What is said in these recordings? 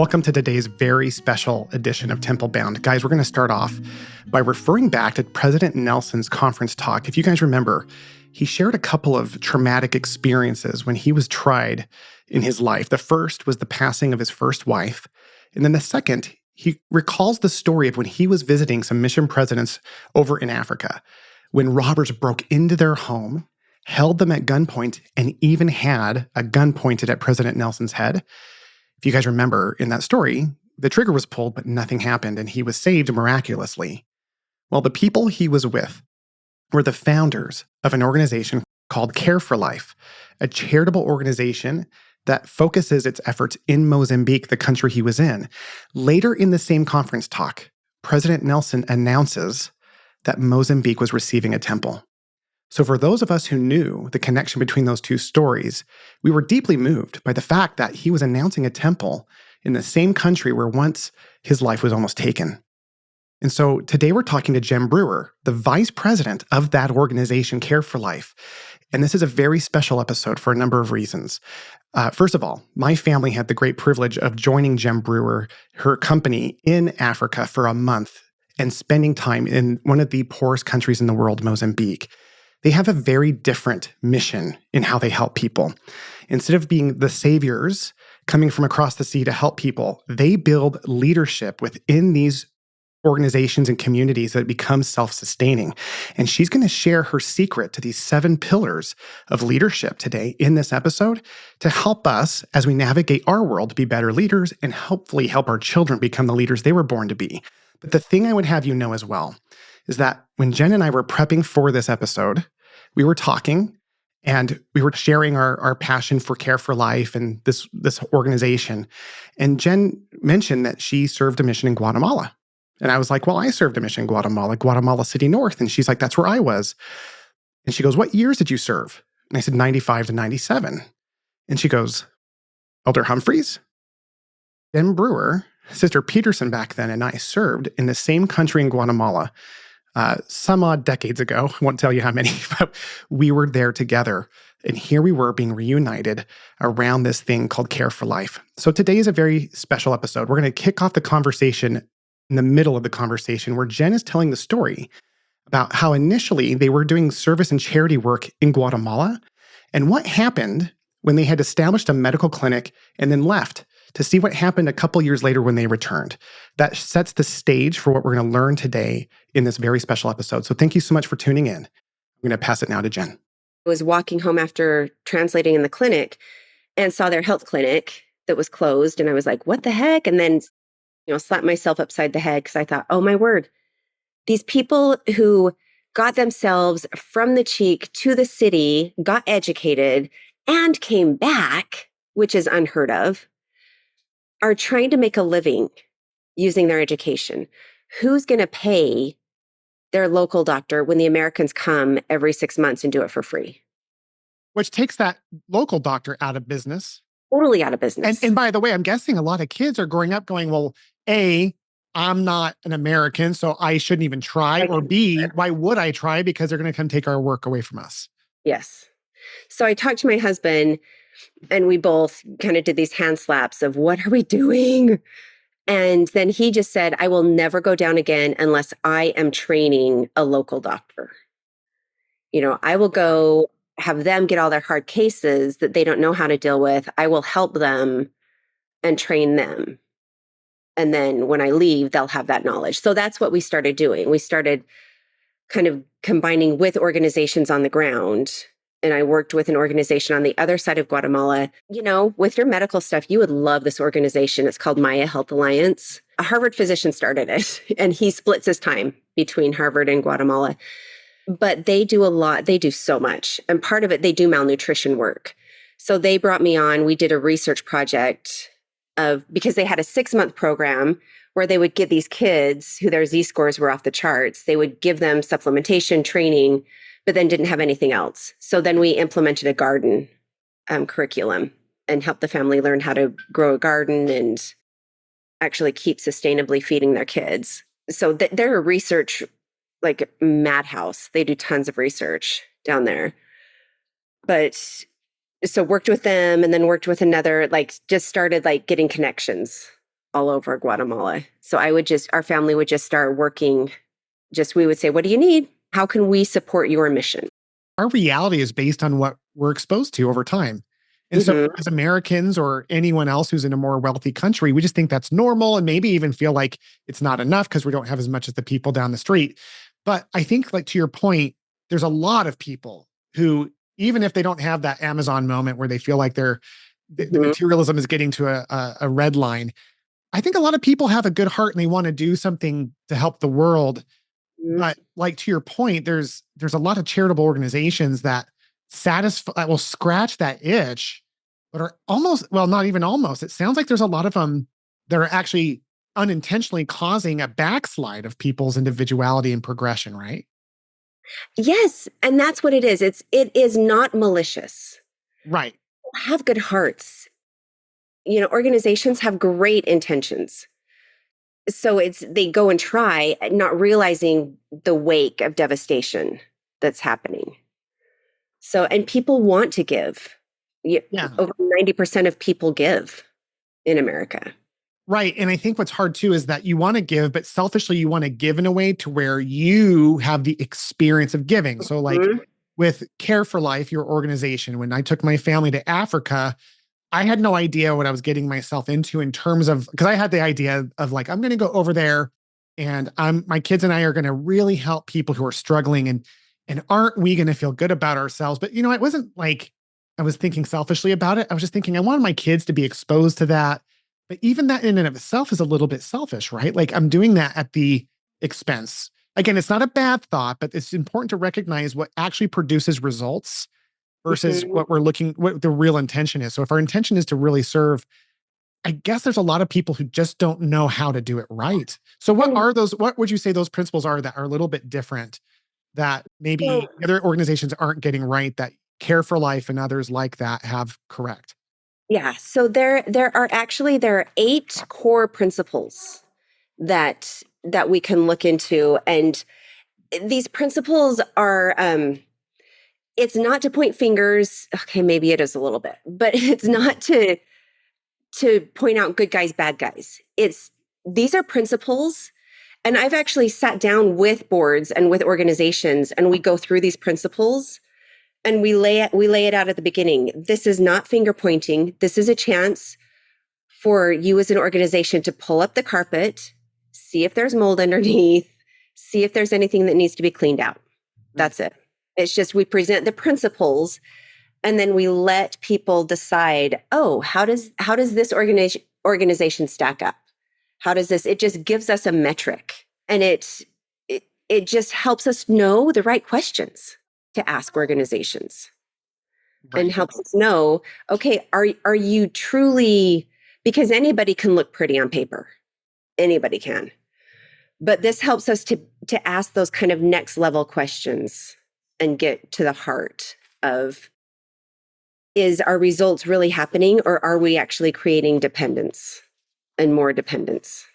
Welcome to today's very special edition of Temple Bound. Guys, we're going to start off by referring back to President Nelson's conference talk. If you guys remember, he shared a couple of traumatic experiences when he was tried in his life. The first was the passing of his first wife. And then the second, he recalls the story of when he was visiting some mission presidents over in Africa, when robbers broke into their home, held them at gunpoint, and even had a gun pointed at President Nelson's head. If you guys remember in that story, the trigger was pulled, but nothing happened, and he was saved miraculously. Well, the people he was with were the founders of an organization called Care for Life, a charitable organization that focuses its efforts in Mozambique, the country he was in. Later in the same conference talk, President Nelson announces that Mozambique was receiving a temple. So for those of us who knew the connection between those two stories, we were deeply moved by the fact that he was announcing a temple in the same country where once his life was almost taken. And so today we're talking to Jen Brewer, the vice president of that organization, Care for Life. And this is a very special episode for a number of reasons. First of all, my family had the great privilege of joining Jen Brewer, her company, in Africa for a month and spending time in one of the poorest countries in the world, Mozambique. They have a very different mission in how they help people. Instead of being the saviors coming from across the sea to help people, they build leadership within these organizations and communities that become self-sustaining. And she's going to share her secret to these 7 pillars of leadership today in this episode to help us as we navigate our world to be better leaders and hopefully help our children become the leaders they were born to be. But the thing I would have you know as well is that when Jen and I were prepping for this episode, we were talking and we were sharing our passion for Care for Life and this organization. And Jen mentioned that she served a mission in Guatemala. And I was like, well, I served a mission in Guatemala City North. And she's like, that's where I was. And she goes, what years did you serve? And I said, 95 to 97. And she goes, Elder Humphreys? Jen Brewer, Sister Peterson back then, and I served in the same country in Guatemala some odd decades ago. I won't tell you how many, but we were there together. And here we were being reunited around this thing called Care for Life. So today is a very special episode. We're going to kick off the conversation in the middle of the conversation where Jen is telling the story about how initially they were doing service and charity work in Guatemala and what happened when they had established a medical clinic and then left to see what happened a couple years later when they returned. That sets the stage for what we're going to learn today in this very special episode. So thank you so much for tuning in. I'm going to pass it now to Jen. I was walking home after translating in the clinic and saw their health clinic that was closed. And I was like, what the heck? And then, slapped myself upside the head because I thought, oh my word, these people who got themselves from the cheek to the city, got educated, and came back, which is unheard of, are trying to make a living using their education. Who's going to pay their local doctor when the Americans come every 6 months and do it for free? Which takes that local doctor out of business. Totally out of business. And by the way, I'm guessing a lot of kids are growing up going, well, A, I'm not an American, so I shouldn't even try. Or B, why would I try? Because they're going to come take our work away from us. Yes. So I talked to my husband and we both kind of did these hand slaps of what are we doing? And then he just said, I will never go down again unless I am training a local doctor. I will go have them get all their hard cases that they don't know how to deal with. I will help them and train them. And then when I leave, they'll have that knowledge. So that's what we started doing. We started kind of combining with organizations on the ground. And I worked with an organization on the other side of Guatemala. With your medical stuff, you would love this organization. It's called Maya Health Alliance. A Harvard physician started it, and he splits his time between Harvard and Guatemala. But they do a lot. They do so much. And part of it, they do malnutrition work. So they brought me on. We did a research project because they had a 6-month program where they would get these kids who their Z-scores were off the charts. They would give them supplementation training, but then didn't have anything else. So then we implemented a garden curriculum and helped the family learn how to grow a garden and actually keep sustainably feeding their kids. So they're a research, like madhouse. They do tons of research down there. But so worked with them and then worked with another, just started getting connections all over Guatemala. So our family would just start working. We would say, what do you need? How can we support your mission? Our reality is based on what we're exposed to over time. And so, Mm-hmm. as Americans or anyone else who's in a more wealthy country, we just think that's normal and maybe even feel like it's not enough because we don't have as much as the people down the street. But I think, like to your point, there's a lot of people who, even if they don't have that Amazon moment where they feel like the Mm-hmm. materialism is getting to a red line, I think a lot of people have a good heart and they want to do something to help the world. But like to your point, there's a lot of charitable organizations that satisfy that will scratch that itch, but are almost, well, not even almost. It sounds like there's a lot of them that are actually unintentionally causing a backslide of people's individuality and progression, right? Yes, and that's what it is. It is not malicious. Right. Have good hearts. Organizations have great intentions. So they go and try, not realizing the wake of devastation that's happening. So, and people want to give. Yeah. Over 90% of people give in America. Right. And I think what's hard too is that you want to give, but selfishly, you want to give in a way to where you have the experience of giving. So, like Mhm. with Care for Life, your organization, when I took my family to Africa, I had no idea what I was getting myself into in terms of, because I had the idea of like, I'm going to go over there and my kids and I are going to really help people who are struggling and aren't we going to feel good about ourselves? But it wasn't like I was thinking selfishly about it. I was just thinking I wanted my kids to be exposed to that. But even that in and of itself is a little bit selfish, right? Like I'm doing that at the expense. Again, it's not a bad thought, but it's important to recognize what actually produces results versus Mhm. what the real intention is. So if our intention is to really serve, I guess there's a lot of people who just don't know how to do it right. So And what would you say those principles are that are a little bit different that so, maybe other organizations aren't getting right that Care for Life and others like that have correct? yeah, so there are 8 core principles that we can look into, and these principles are it's not to point fingers. Okay, maybe it is a little bit, but it's not to point out good guys, bad guys. It's These are principles. And I've actually sat down with boards and with organizations, and we go through these principles and we lay it out at the beginning. This is not finger pointing. This is a chance for you as an organization to pull up the carpet, see if there's mold underneath, see if there's anything that needs to be cleaned out. Mm. That's it. It's just we present the principles and then we let people decide, oh, how does this organization stack up? How does this? It just gives us a metric, and it just helps us know the right questions to ask organizations, and Right. helps us know, okay, are you truly, because anybody can look pretty on paper, anybody can, but this helps us to ask those kind of next level questions and get to the heart of, is our results really happening, or are we actually creating dependence and more dependence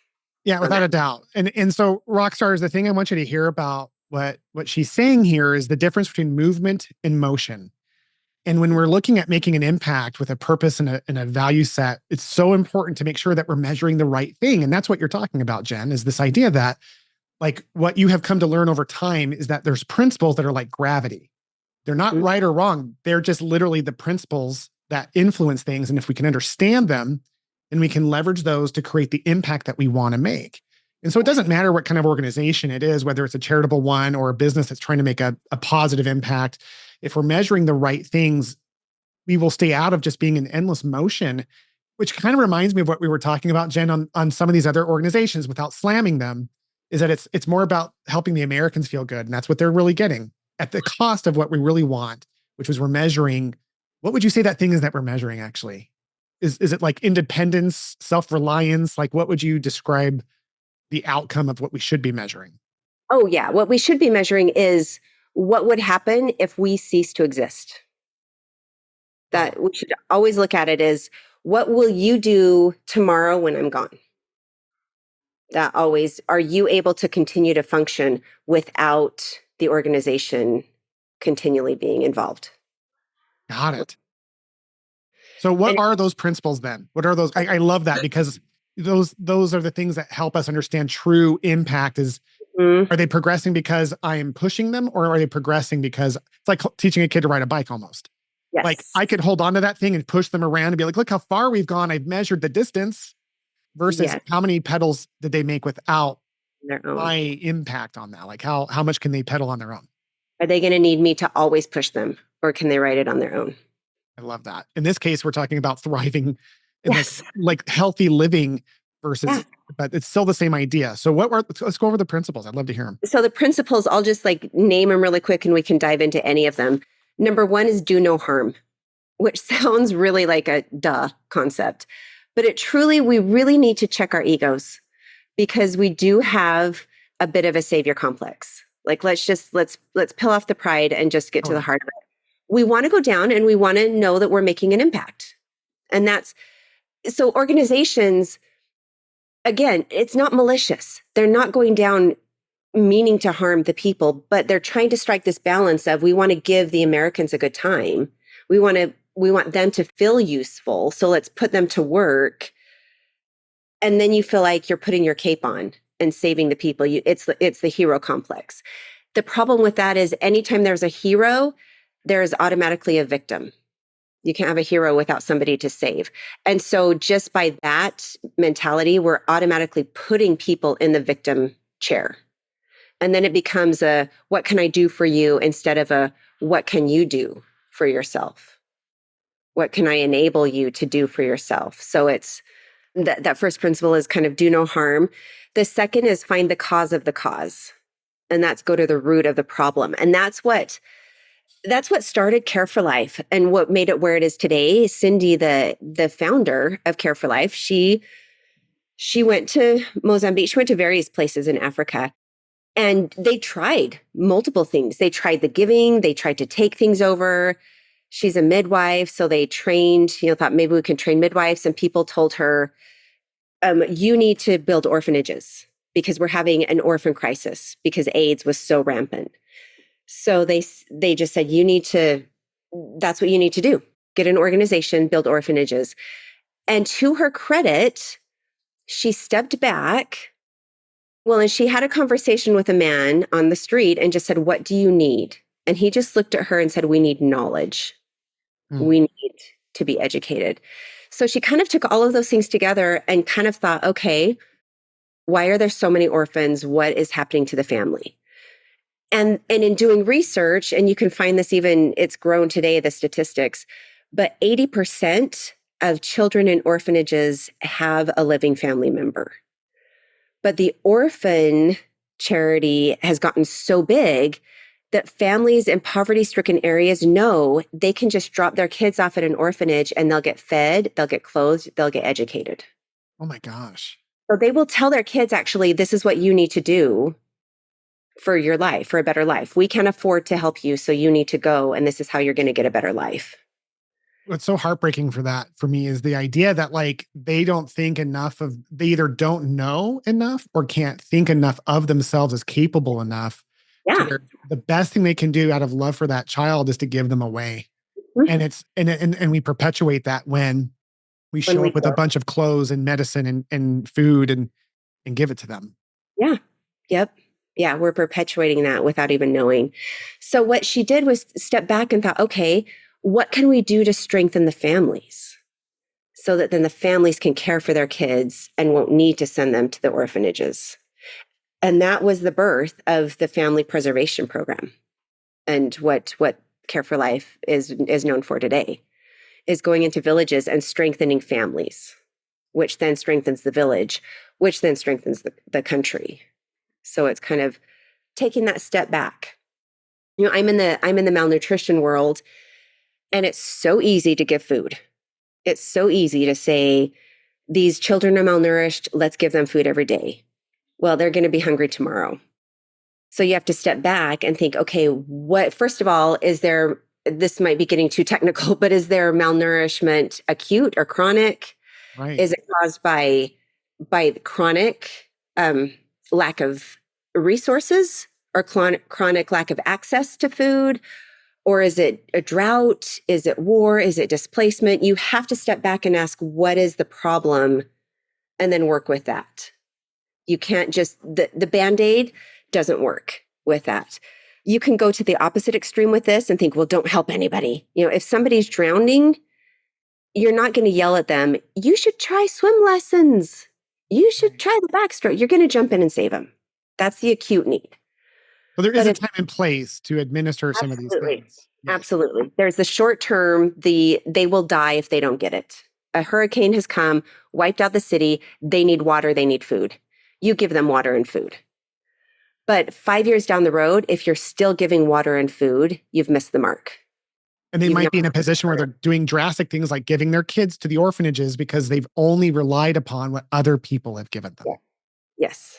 Yeah, on without that? a doubt. And so Rockstars, the thing I want you to hear about what she's saying here is the difference between movement and motion. And when we're looking at making an impact with a purpose and a value set, it's so important to make sure that we're measuring the right thing. And that's what you're talking about, Jen, is this idea that like what you have come to learn over time is that there's principles that are like gravity. They're not Mhm. right or wrong. They're just literally the principles that influence things. And if we can understand them, then we can leverage those to create the impact that we want to make. And so it doesn't matter what kind of organization it is, whether it's a charitable one or a business that's trying to make a positive impact. If we're measuring the right things, we will stay out of just being in endless motion, which kind of reminds me of what we were talking about, Jen, on some of these other organizations without slamming them, is that it's more about helping the Americans feel good. And that's what they're really getting at the cost of what we really want, which was we're measuring. What would you say that thing is that we're measuring actually? Is it like independence, self-reliance? Like what would you describe the outcome of what we should be measuring? Oh, yeah. What we should be measuring is what would happen if we cease to exist. Oh, That we should always look at it as, what will you do tomorrow when I'm gone? That always, are you able to continue to function without the organization continually being involved? got it. So what And are those principles then? What are those? I love that because those are the things that help us understand true impact. Is Mhm. Are they progressing because I am pushing them, or are they progressing because it's like teaching a kid to ride a bike almost? Like Yes. I could hold on to that thing and push them around and be like, look how far we've gone. I've measured the distance versus Yes. how many pedals did they make without Their my own. impact on that? Like how much can they pedal on their own? Are they going to need me to always push them, or can they write it on their own? I love that. In this case, we're talking about thriving and Yes. like healthy living Yeah. versus, but it's still the same idea. So let's go over the principles. I'd love to hear them. So the principles, I'll just like name them really quick and we can dive into any of them. Number one is do no harm, which sounds really like a duh concept, but we really need to check our egos because we do have a bit of a savior complex. Like let's peel off the pride and just get to the Totally. heart of it. We want to go down and we want to know that we're making an impact. And that's so organizations, again, it's not malicious. They're not going down meaning to harm the people, but they're trying to strike this balance of we want to give the Americans a good time. We want them to feel useful. So let's put them to work. And then you feel like you're putting your cape on and saving the people. It's the hero complex. The problem with that is anytime there's a hero, there is automatically a victim. You can't have a hero without somebody to save. And so just by that mentality, we're automatically putting people in the victim chair. And then it becomes a what can I do for you instead of a what can you do for yourself? What can I enable you to do for yourself? So it's that first principle is kind of do no harm. The second is find the cause of the cause. And that's go to the root of the problem. And that's what started Care for Life and what made it where it is today. Cindy, the founder of Care for Life, she went to Mozambique. She went to various places in Africa. And they tried multiple things. They tried the giving, they tried to take things over. She's a midwife. So they trained, thought maybe we can train midwives. And people told her, you need to build orphanages because we're having an orphan crisis because AIDS was so rampant. So they just said, that's what you need to do. Get an organization, build orphanages. And to her credit, she stepped back. Well, and she had a conversation with a man on the street and just said, what do you need? And he just looked at her and said, we need knowledge. Hmm. We need to be educated. So she kind of took all of those things together and kind of thought, okay, why are there so many orphans? What is happening to the family? And in doing research, and you can find this even, it's grown today, the statistics, but 80% of children in orphanages have a living family member. But the orphan charity has gotten so big that families in poverty-stricken areas know they can just drop their kids off at an orphanage and they'll get fed, they'll get clothed, they'll get educated. Oh my gosh. So they will tell their kids, actually, this is what you need to do for your life, for a better life. We can't afford to help you, so you need to go, and this is how you're going to get a better life. What's so heartbreaking for me is the idea that like they don't think enough of, they either don't know enough or can't think enough of themselves as capable enough to Yeah. where the best thing they can do out of love for that child is to give them away. Mhm. And it's and we perpetuate that when we When show we up with a go. bunch of clothes and medicine and food and give it to them. Yeah. Yep. Yeah, we're perpetuating that without even knowing. So what she did was step back and thought, okay, what can we do to strengthen the families so that then the families can care for their kids and won't need to send them to the orphanages? And that was the birth of the family preservation program. And what Care for Life is known for today is going into villages and strengthening families, which then strengthens the village, which then strengthens the country. So it's kind of taking that step back. I'm in the malnutrition world, and it's so easy to give food. It's so easy to say these children are malnourished, let's give them food every day. Well, they're going to be hungry tomorrow. So you have to step back and think, okay, what first of all, is there, this might be getting too technical, but is there malnourishment acute or chronic? Right. Is it caused by chronic lack of resources or chronic lack of access to food? Or is it a drought? Is it war? Is it displacement? You have to step back and ask, what is the problem and then work with that. You can't just, the Band-Aid doesn't work with that. You can go to the opposite extreme with this and think, well, don't help anybody. If somebody's drowning, you're not going to yell at them. You should try swim lessons. You should try the backstroke. You're going to jump in and save them. That's the acute need. Well, there is a time and place to administer some of these things. Yes. Absolutely. There's the short term, they will die if they don't get it. A hurricane has come, wiped out the city. They need water. They need food. You give them water and food. But 5 years down the road, if you're still giving water and food, you've missed the mark. And they might be in a position where they're doing drastic things like giving their kids to the orphanages because they've only relied upon what other people have given them. Yeah. Yes,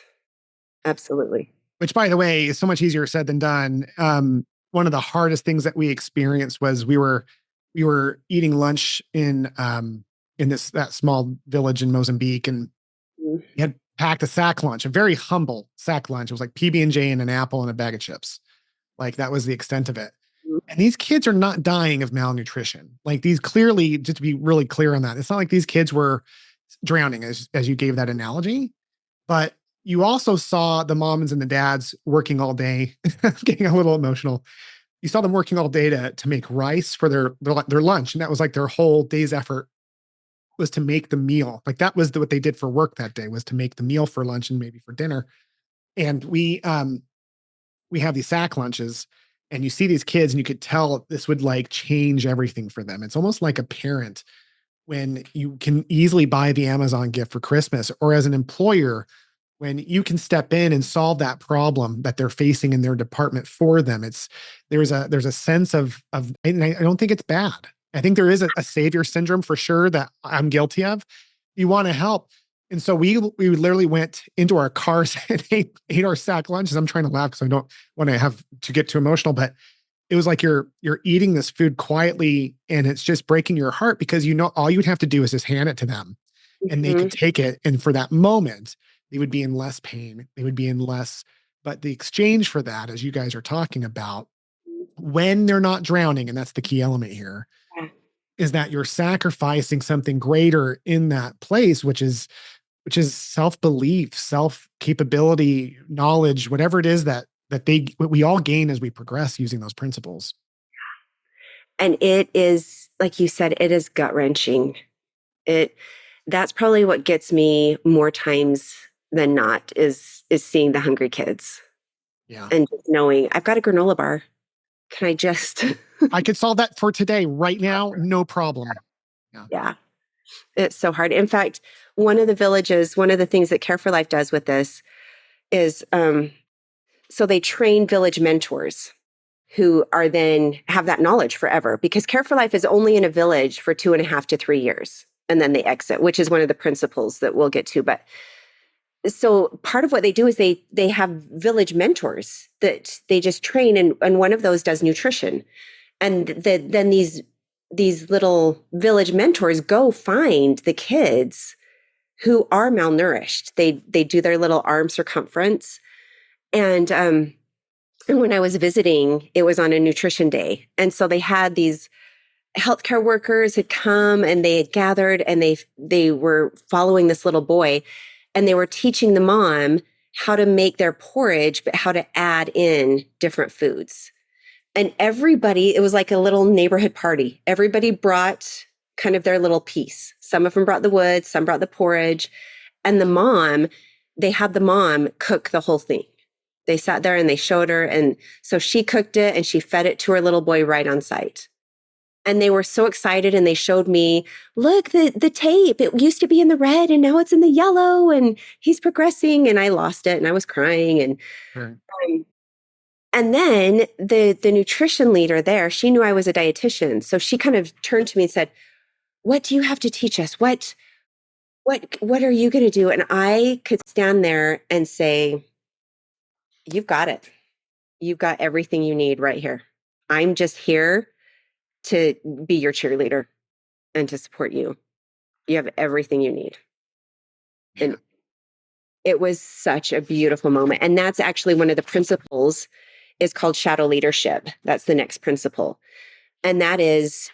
absolutely. Which, by the way, is so much easier said than done. One of the hardest things that we experienced was we were eating lunch in that small village in Mozambique, and we had packed a sack lunch, a very humble sack lunch. It was like PB&J and an apple and a bag of chips. Like that was the extent of it. And these kids are not dying of malnutrition. Like these clearly, just to be really clear on that, it's not like these kids were drowning as you gave that analogy, but you also saw the moms and the dads working all day, getting a little emotional. You saw them working all day to make rice for their lunch. And that was like their whole day's effort was to make the meal. Like that was what they did for work that day, was to make the meal for lunch and maybe for dinner. And we have these sack lunches, and you see these kids and you could tell this would like change everything for them. It's almost like a parent when you can easily buy the Amazon gift for Christmas, or as an employer, when you can step in and solve that problem that they're facing in their department for them. There's a sense of, and I don't think it's bad. I think there is a savior syndrome for sure that I'm guilty of. You want to help. And so we literally went into our cars and ate our sack lunches. I'm trying to laugh because I don't want to have to get too emotional, but it was like you're eating this food quietly and it's just breaking your heart because all you'd have to do is just hand it to them and they could take it. And for that moment, they would be in less pain. They would be in less, but the exchange for that, as you guys are talking about, when they're not drowning, and that's the key element here, is that you're sacrificing something greater in that place, which is self-belief, self-capability, knowledge, whatever it is that we all gain as we progress using those principles. And it is, like you said, it is gut-wrenching. That's probably what gets me more times than not is seeing the hungry kids. Yeah. And just knowing I've got a granola bar. Can I just I could solve that for today, right now, no problem. Yeah. It's so hard. In fact, one of the things that Care for Life does with this is, so they train village mentors who are then have that knowledge forever, because Care for Life is only in a village for 2.5 to 3 years. And then they exit, which is one of the principles that we'll get to. But so part of what they do is they have village mentors that they just train. And one of those does nutrition. And then these little village mentors go find the kids who are malnourished. They do their little arm circumference. And when I was visiting, it was on a nutrition day. And so they had these healthcare workers had come and they had gathered and they were following this little boy, and they were teaching the mom how to make their porridge, but how to add in different foods. And it was like a little neighborhood party. Everybody brought kind of their little piece. Some of them brought the wood, some brought the porridge. And they had the mom cook the whole thing. They sat there and they showed her. And so she cooked it and she fed it to her little boy right on site. And they were so excited and they showed me, look, the tape, it used to be in the red and now it's in the yellow and he's progressing. And I lost it and I was crying. And and then the nutrition leader there, she knew I was a dietitian. So she kind of turned to me and said, what do you have to teach us? What are you going to do? And I could stand there and say, you've got it. You've got everything you need right here. I'm just here to be your cheerleader and to support you. You have everything you need. And it was such a beautiful moment. And that's actually one of the principles is called shadow leadership. That's the next principle. And that is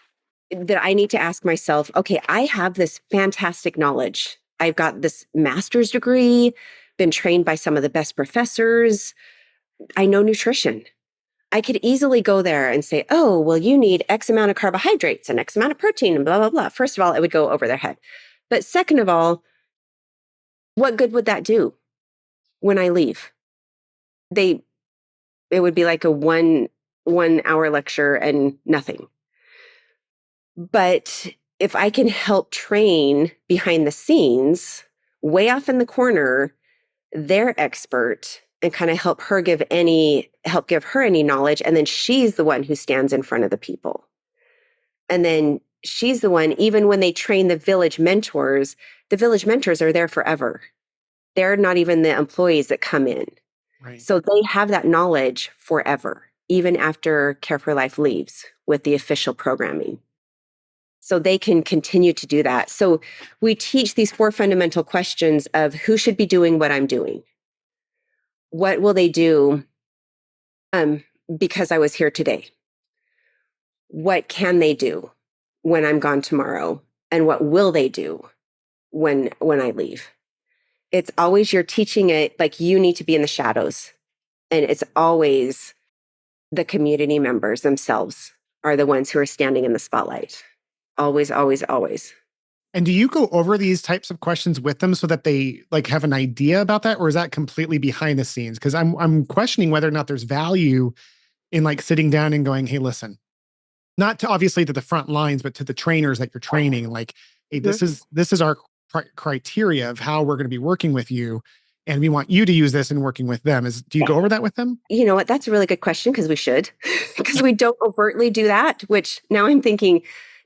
that I need to ask myself, okay, I have this fantastic knowledge. I've got this master's degree, been trained by some of the best professors. I know nutrition. I could easily go there and say, oh, well, you need X amount of carbohydrates and X amount of protein and blah, blah, blah. First of all, it would go over their head. But second of all, what good would that do when I leave? It would be like a 1 hour lecture and nothing. But if I can help train behind the scenes, way off in the corner, their expert, and kind of help give her any knowledge, and then she's the one who stands in front of the people. And then she's the one, even when they train the village mentors are there forever. They're not even the employees that come in. Right. So they have that knowledge forever, even after Care for Life leaves with the official programming. So they can continue to do that. So we teach these 4 fundamental questions of who should be doing what I'm doing. What will they do because I was here today? What can they do when I'm gone tomorrow? And what will they do when I leave? It's always, you're teaching it like you need to be in the shadows. And it's always the community members themselves are the ones who are standing in the spotlight. Always, always, always. And do you go over these types of questions with them so that they like have an idea about that? Or is that completely behind the scenes? Because I'm questioning whether or not there's value in like sitting down and going, hey, listen, not to obviously to the front lines, but to the trainers that you're training, like, hey, this is our criteria of how we're going to be working with you. And we want you to use this in working with them. Do you go over that with them? You know what? That's a really good question, because we should, because we don't overtly do that, which now I'm thinking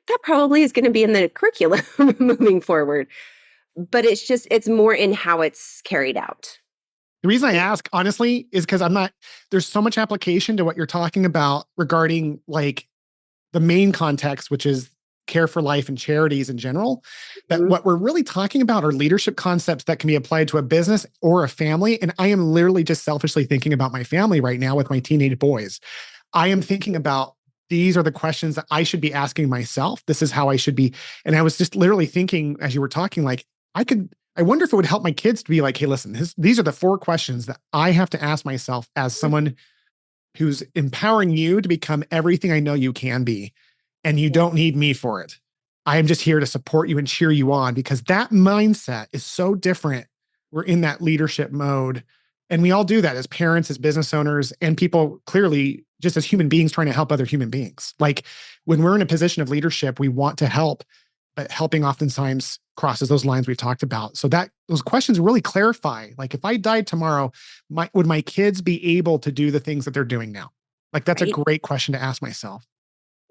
that probably is going to be in the curriculum moving forward. But it's more in how it's carried out. The reason I ask, honestly, is because there's so much application to what you're talking about regarding like the main context, which is Care for Life and charities in general, that what we're really talking about are leadership concepts that can be applied to a business or a family. And I am literally just selfishly thinking about my family right now with my teenage boys. I am thinking about, these are the questions that I should be asking myself. This is how I should be. And I was just literally thinking as you were talking, like, I wonder if it would help my kids to be like, hey, listen, these are the 4 questions that I have to ask myself as someone who's empowering you to become everything I know you can be. And you don't need me for it. I am just here to support you and cheer you on, because that mindset is so different. We're in that leadership mode. And we all do that as parents, as business owners, and people clearly just as human beings trying to help other human beings. Like when we're in a position of leadership, we want to help, but helping oftentimes crosses those lines we've talked about. So those questions really clarify, like if I died tomorrow, would my kids be able to do the things that they're doing now? Like that's a great question to ask myself.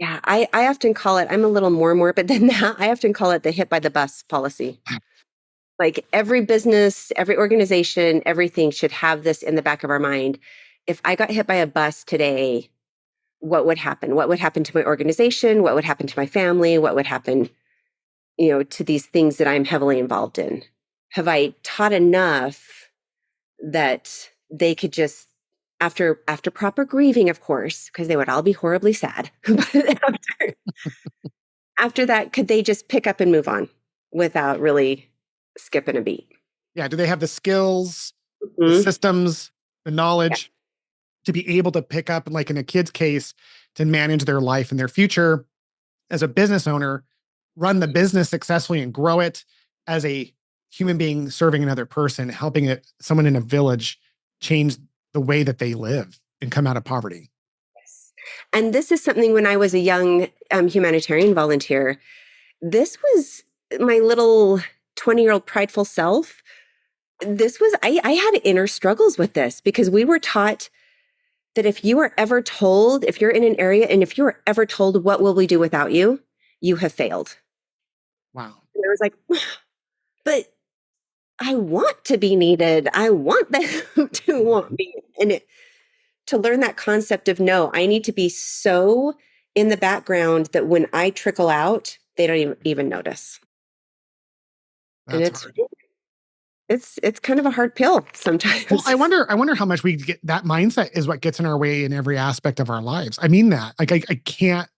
Yeah, I often call it, I'm a little more morbid than that. I often call it the hit by the bus policy. Like every business, every organization, everything should have this in the back of our mind. If I got hit by a bus today, what would happen? What would happen to my organization? What would happen to my family? What would happen, to these things that I'm heavily involved in? Have I taught enough that they could just, after proper grieving, of course, because they would all be horribly sad. But after that, could they just pick up and move on without really skipping a beat? Yeah. Do they have the skills, the systems, the knowledge to be able to pick up, like in a kid's case, to manage their life and their future as a business owner, run the business successfully and grow it as a human being serving another person, helping someone in a village change the way that they live and come out of poverty. Yes. And this is something, when I was a young humanitarian volunteer, this was my little 20-year-old prideful self. I had inner struggles with this, because we were taught that if you're in an area and if you are ever told, what will we do without you, you have failed. Wow. And I was like, but I want to be needed. I want them to want me. And to learn that concept of, no, I need to be so in the background that when I trickle out, they don't even notice. That's and hard. It's kind of a hard pill sometimes. Well, I wonder how much we get. That mindset is what gets in our way in every aspect of our lives. I mean that. Like I can't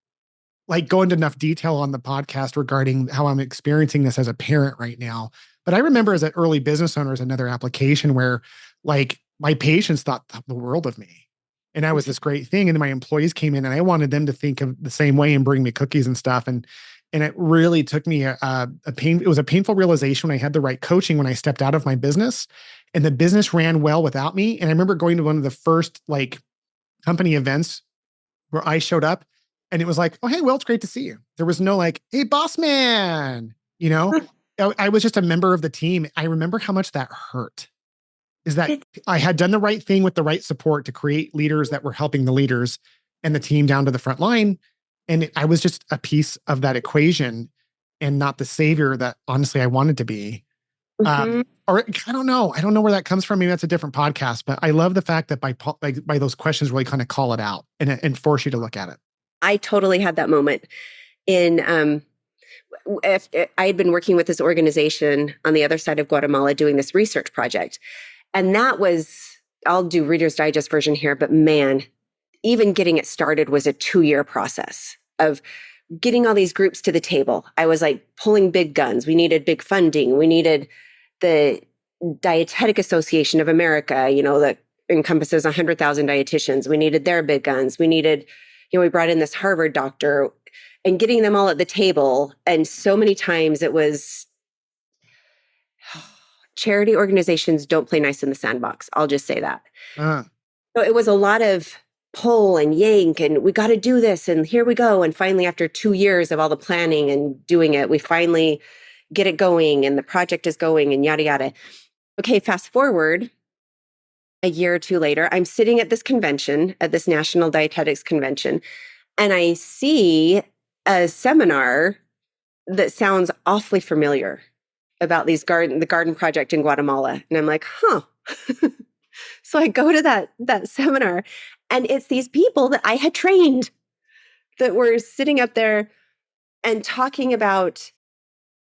like go into enough detail on the podcast regarding how I'm experiencing this as a parent right now. But I remember as an early business owner, as another application where like my patients thought the world of me. And I was this great thing. And then my employees came in and I wanted them to think of the same way and bring me cookies and stuff. And it really took me it was a painful realization when I had the right coaching when I stepped out of my business and the business ran well without me. And I remember going to one of the first like company events where I showed up and it was like, oh, hey, Will, it's great to see you. There was no like, hey, boss man, you know, I was just a member of the team. I remember how much that hurt is that I had done the right thing with the right support to create leaders that were helping the leaders and the team down to the front line. And I was just a piece of that equation and not the savior that honestly I wanted to be. Mhm. Or I don't know. I don't know where that comes from. Maybe that's a different podcast, but I love the fact that by those questions really kind of call it out and force you to look at it. I totally had that moment in if I had been working with this organization on the other side of Guatemala doing this research project. And that was, I'll do Reader's Digest version here, but man, even getting it started was a 2-year process of getting all these groups to the table. I was like pulling big guns. We needed big funding. We needed the Dietetic Association of America, that encompasses 100,000 dietitians. We needed their big guns. We needed, we brought in this Harvard doctor and getting them all at the table. And so many times it was charity organizations don't play nice in the sandbox. I'll just say that. Uh, So it was a lot of pull and yank and we got to do this and here we go. And finally, after 2 years of all the planning and doing it, we finally get it going and the project is going and yada, yada. Okay, fast forward a year or two later, I'm sitting at this convention, at this National Dietetics Convention, and I see a seminar that sounds awfully familiar about the garden project in Guatemala. And I'm like, huh. So I go to that seminar and it's these people that I had trained that were sitting up there and talking about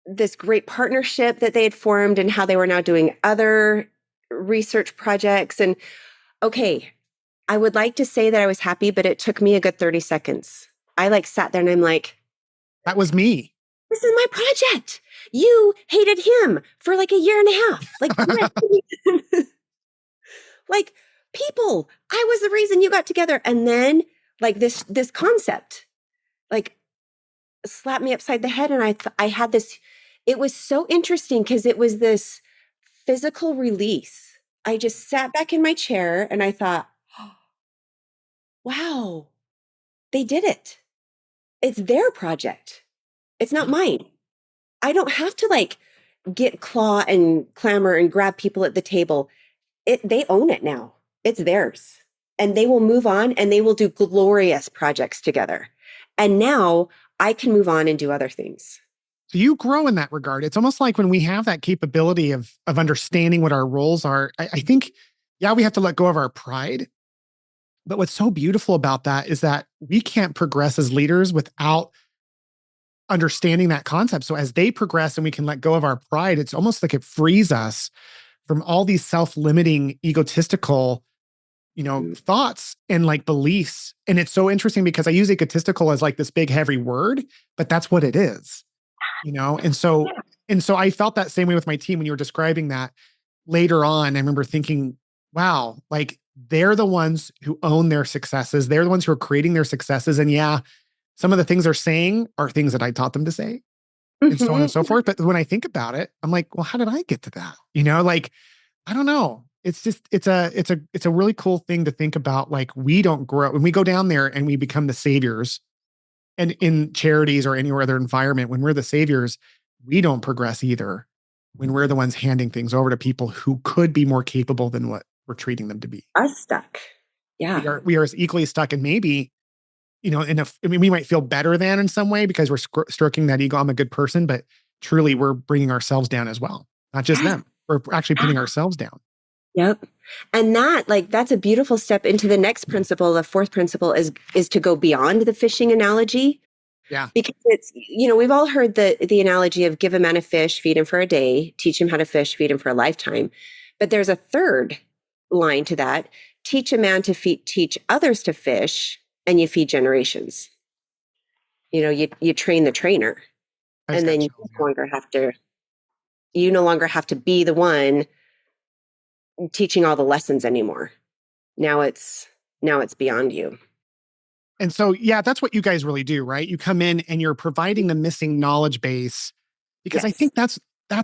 this great partnership that they had formed and how they were now doing other research projects. And okay, I would like to say that I was happy, but it took me a good 30 seconds. I like sat there and I'm like, that was me. this is my project. You hated him for like a year and a half. Like people, I was the reason you got together. And then like this concept, like slapped me upside the head. And I had this, it was so interesting because it was this physical release. I just sat back in my chair and I thought, wow, they did it. It's their project. It's not mine. I don't have to like get claw and clamor and grab people at the table. They own it now. It's theirs. And they will move on and they will do glorious projects together. And now I can move on and do other things. So you grow in that regard. It's almost like when we have that capability of understanding what our roles are, I think, yeah, we have to let go of our pride. But what's so beautiful about that is that we can't progress as leaders without understanding that concept. So as they progress and we can let go of our pride, it's almost like it frees us from all these self-limiting, egotistical, thoughts and like beliefs. And it's so interesting because I use egotistical as like this big, heavy word, but that's what it is, And so I felt that same way with my team when you were describing that later on. I remember thinking, wow, like they're the ones who own their successes. They're the ones who are creating their successes. And yeah, some of the things they're saying are things that I taught them to say and so on and so forth. But when I think about it, I'm like, well, how did I get to that? Like, I don't know. It's just, it's a really cool thing to think about. Like we don't grow when we go down there and we become the saviors and in charities or any other environment, when we're the saviors, we don't progress either. When we're the ones handing things over to people who could be more capable than what we're treating them to be. Us stuck. Yeah. We are as equally stuck and maybe, we might feel better than in some way because we're stroking that ego. I'm a good person, but truly we're bringing ourselves down as well. Not just them. We're actually putting ourselves down. Yep. And that's a beautiful step into the next principle. The fourth principle is to go beyond the fishing analogy. Yeah. Because it's, we've all heard the analogy of give a man a fish, feed him for a day, teach him how to fish, feed him for a lifetime. But there's a third line to that. Teach a man to teach others to fish, and you feed generations. You train the trainer, I just and got then chills. Yeah. you no longer have to be the one teaching all the lessons anymore. Now it's beyond you. And so, yeah, that's what you guys really do, right? You come in and you're providing the missing knowledge base because I Yes. think that's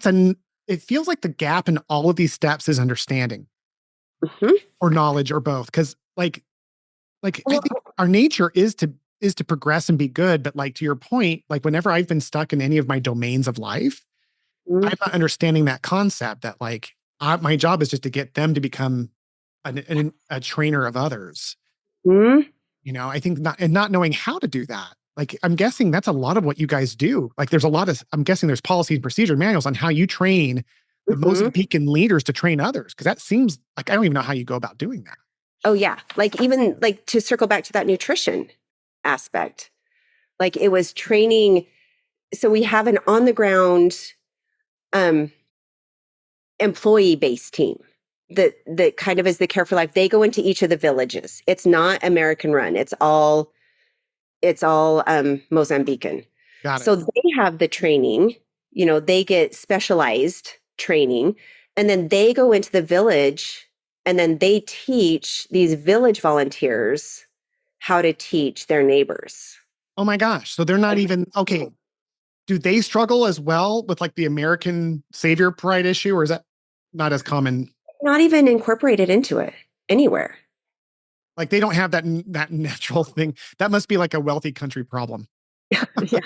an it feels like the gap in all of these steps is understanding Hmm. or knowledge or both. Cause like I Well, think our nature is to progress and be good. But like to your point, like whenever I've been stuck in any of my domains of life, I'm not understanding that concept that like my job is just to get them to become a trainer of others. mhm, I think not knowing how to do that. Like I'm guessing that's a lot of what you guys do. Like there's a lot of I'm guessing there's policy and procedure manuals on how you train the mhm. Mozambican leaders to train others. Cause that seems like I don't even know how you go about doing that. Oh yeah, like even like to circle back to that nutrition aspect. Like it was training. So we have an on the ground um employee based team that kind of is the Care for Life. They go into each of the villages. It's not American run. It's all Mozambican. Got it. So they have the training, they get specialized training, and then they go into the village and then they teach these village volunteers how to teach their neighbors. Oh my gosh. So they're not even okay. Do they struggle as well with like the American savior pride issue, or is that not as common? Not even incorporated into it anywhere. Like they don't have that natural thing. That must be like a wealthy country problem. Yeah.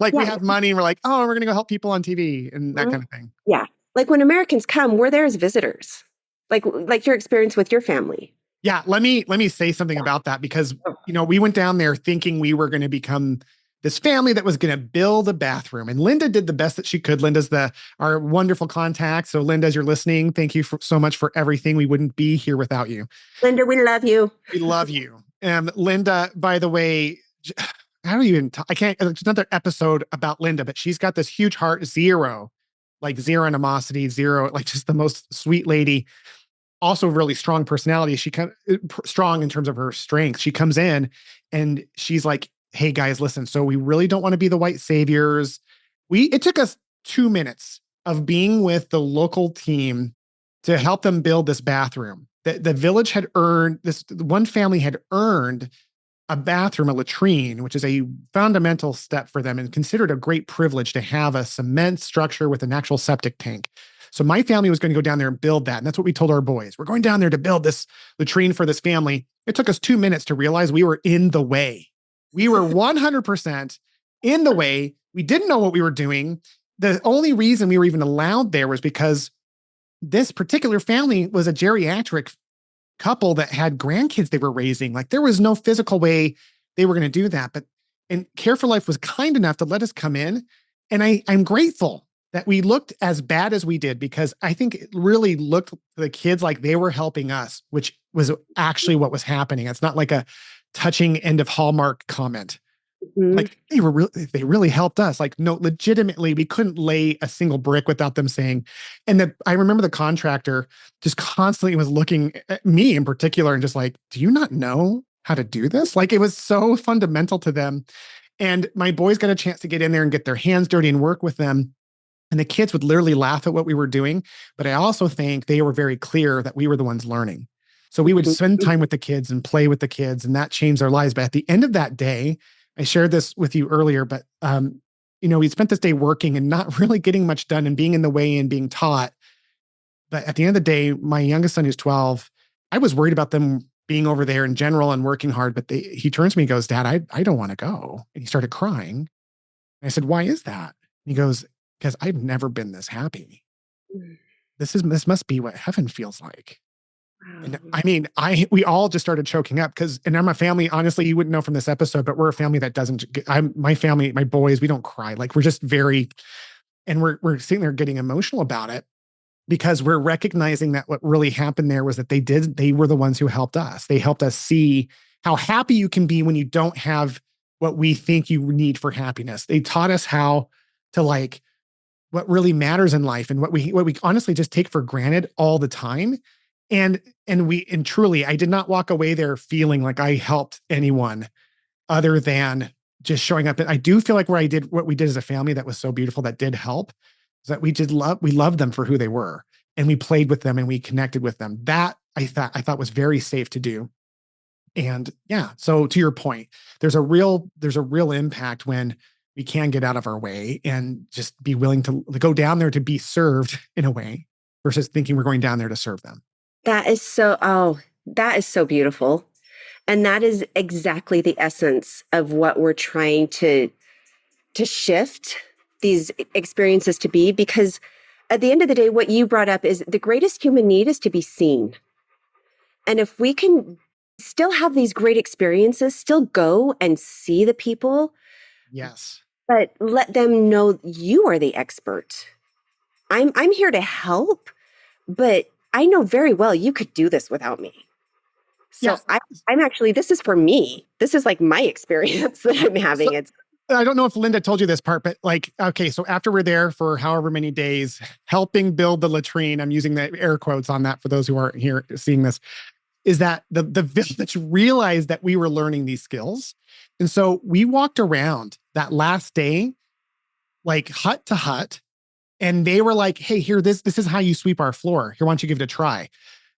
Like we Yeah. have money and we're like, oh, we're gonna go help people on TV and that Mhm. kind of thing. Yeah. Like when Americans come, we're there as visitors. Like your experience with your family. Yeah, let me say something about that because we went down there thinking we were going to become this family that was going to build a bathroom, and Linda did the best that she could. Linda's our wonderful contact. So Linda, as you're listening, thank you so much for everything. We wouldn't be here without you. Linda, we love you. We love you. Linda, by the way, how do you even? I can't. There's another episode about Linda, but she's got this huge heart, zero, like zero animosity, zero, like just the most sweet lady, also really strong personality. She strong in terms of her strength. She comes in and she's like, "Hey guys, listen. So we really don't want to be the white saviors. It took us 2 minutes of being with the local team to help them build this bathroom. The village had earned this. One family had earned a bathroom, a latrine, which is a fundamental step for them and considered a great privilege to have a cement structure with an actual septic tank. So my family was going to go down there and build that. And that's what we told our boys. We're going down there to build this latrine for this family. It took us 2 minutes to realize we were in the way. We were 100% in the way. We didn't know what we were doing. The only reason we were even allowed there was because this particular family was a geriatric couple that had grandkids they were raising. Like there was no physical way they were going to do that. And Care for Life was kind enough to let us come in. And I'm grateful that we looked as bad as we did because I think it really looked to the kids like they were helping us, which was actually what was happening. It's not like a touching end of Hallmark comment. Mhm. Like they really helped us. Like, no, legitimately, we couldn't lay a single brick without them saying. And that I remember the contractor just constantly was looking at me in particular and just like, do you not know how to do this? Like it was so fundamental to them. And my boys got a chance to get in there and get their hands dirty and work with them. And the kids would literally laugh at what we were doing. But I also think they were very clear that we were the ones learning. So we would spend time with the kids and play with the kids, and that changed their lives. But at the end of that day, I shared this with you earlier, but we spent this day working and not really getting much done and being in the way and being taught. But at the end of the day, my youngest son, who's 12, I was worried about them being over there in general and working hard. But he turns to me and goes, Dad, I don't want to go. And he started crying. And I said, why is that? And he goes, because I've never been this happy. This must be what heaven feels like. And Wow. I mean, we all just started choking up because, and I'm a family, honestly, you wouldn't know from this episode, but we're a family that doesn't, my family, my boys, we don't cry. Like we're just very, and we're sitting there getting emotional about it because we're recognizing that what really happened there was that they were the ones who helped us. They helped us see how happy you can be when you don't have what we think you need for happiness. They taught us how to like what really matters in life and what we honestly just take for granted all the time. And truly, I did not walk away there feeling like I helped anyone other than just showing up. And I do feel like what we did as a family that was so beautiful, that did help, is that we loved them for who they were. And we played with them and we connected with them. That I thought was very safe to do. And yeah, so to your point, there's a real impact when we can get out of our way and just be willing to go down there to be served in a way versus thinking we're going down there to serve them. That is so beautiful. And that is exactly the essence of what we're trying to shift these experiences to be, because at the end of the day, what you brought up is the greatest human need is to be seen. And if we can still have these great experiences, still go and see the people, Yes. but let them know you are the expert. I'm here to help, but I know very well you could do this without me. So Yes. I'm actually, this is for me. This is like my experience that I'm having. So, I don't know if Linda told you this part, but like, okay, so after we're there for however many days helping build the latrine, I'm using the air quotes on that for those who aren't here seeing this, is that the village realized that we were learning these skills. And so we walked around that last day, like hut to hut, and they were like, hey, here, this is how you sweep our floor. Here, why don't you give it a try?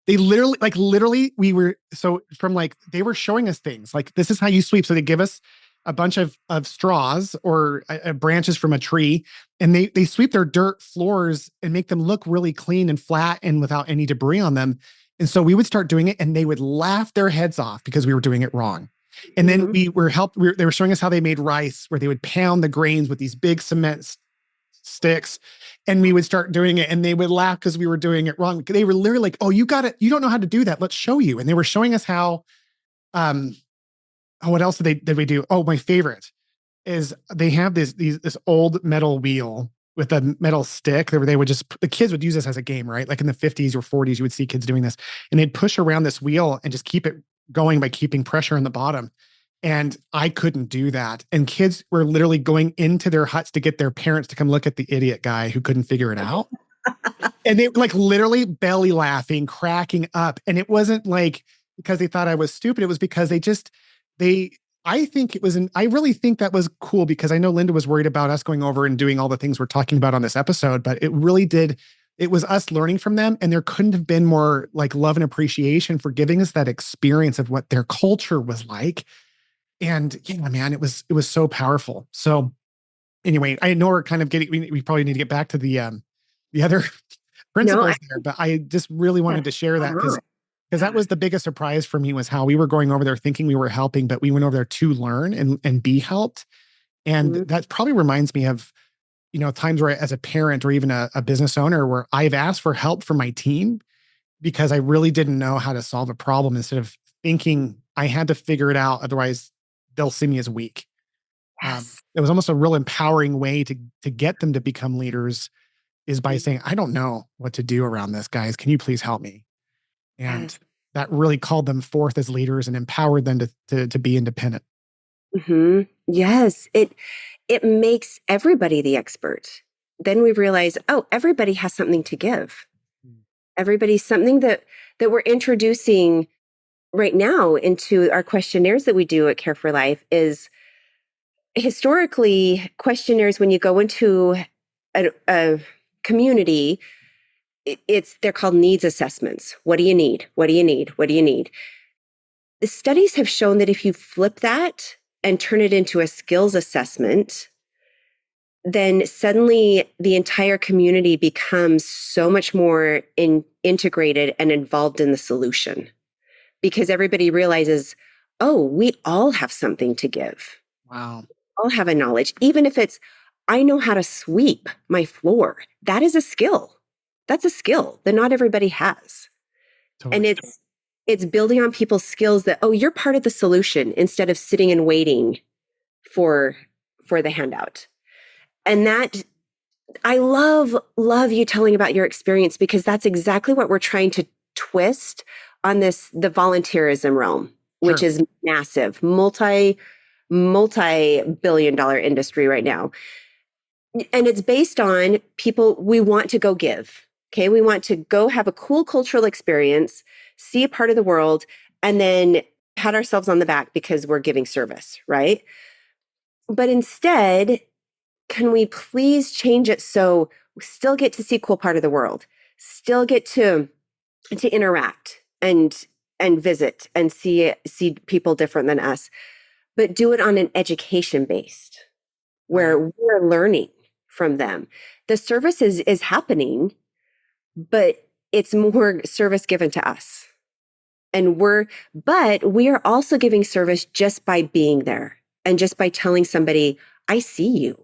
They literally, we were, so from like, they were showing us things like, this is how you sweep. So they give us a bunch of straws or branches from a tree, and they sweep their dirt floors and make them look really clean and flat and without any debris on them. And so we would start doing it and they would laugh their heads off because we were doing it wrong. And then they were showing us how they made rice, where they would pound the grains with these big cement sticks, and we would start doing it and they would laugh because we were doing it wrong. They were literally like, oh, you got it. You don't know how to do that. Let's show you. And they were showing us how, what else did we do? Oh, my favorite is they have this old metal wheel with a metal stick. The kids would use this as a game, right? Like in the 50s or 40s, you would see kids doing this, and they'd push around this wheel and just keep it going by keeping pressure on the bottom. And I couldn't do that. And kids were literally going into their huts to get their parents to come look at the idiot guy who couldn't figure it out. And they were like literally belly laughing, cracking up. And it wasn't like because they thought I was stupid. It was because I really think that was cool, because I know Linda was worried about us going over and doing all the things we're talking about on this episode, but it was us learning from them. And there couldn't have been more like love and appreciation for giving us that experience of what their culture was like. And yeah, man, it was so powerful. So anyway, I know we're kind of we probably need to get back to the other principles there, but I just really wanted to share that because that was the biggest surprise for me, was how we were going over there thinking we were helping, but we went over there to learn and be helped. And that probably reminds me of, times where as a parent or even a business owner, where I've asked for help from my team because I really didn't know how to solve a problem, instead of thinking I had to figure it out. Otherwise they'll see me as weak. Yes. It was almost a real empowering way to get them to become leaders, is by saying, I don't know what to do around this, guys. Can you please help me? And that really called them forth as leaders and empowered them to be independent. Yes. It makes everybody the expert. Then we realize, oh, everybody has something to give. Everybody's something that we're introducing right now into our questionnaires that we do at Care for Life. Is historically, questionnaires, when you go into a community, they're called needs assessments. What do you need? What do you need? What do you need? The studies have shown that if you flip that and turn it into a skills assessment, then suddenly the entire community becomes so much more integrated and involved in the solution, because everybody realizes, oh, we all have something to give. Wow. All have a knowledge, even if it's, I know how to sweep my floor. That is a skill. That's a skill that not everybody has. Totally. And it's building on people's skills that, oh, you're part of the solution, instead of sitting and waiting for the handout. And that, I love you telling about your experience, because that's exactly what we're trying to twist on the volunteerism realm, which is massive, multi-billion-dollar industry right now. And it's based on people, we want to go give. Okay. We want to go have a cool cultural experience, see a part of the world, and then pat ourselves on the back because we're giving service, right? But instead, can we please change it so we still get to see a cool part of the world, still get to interact and visit and see people different than us, but do it on an education based Right. where we're learning from them. The service is happening, but it's more service given to us. And we are also giving service just by being there and just by telling somebody, I see you.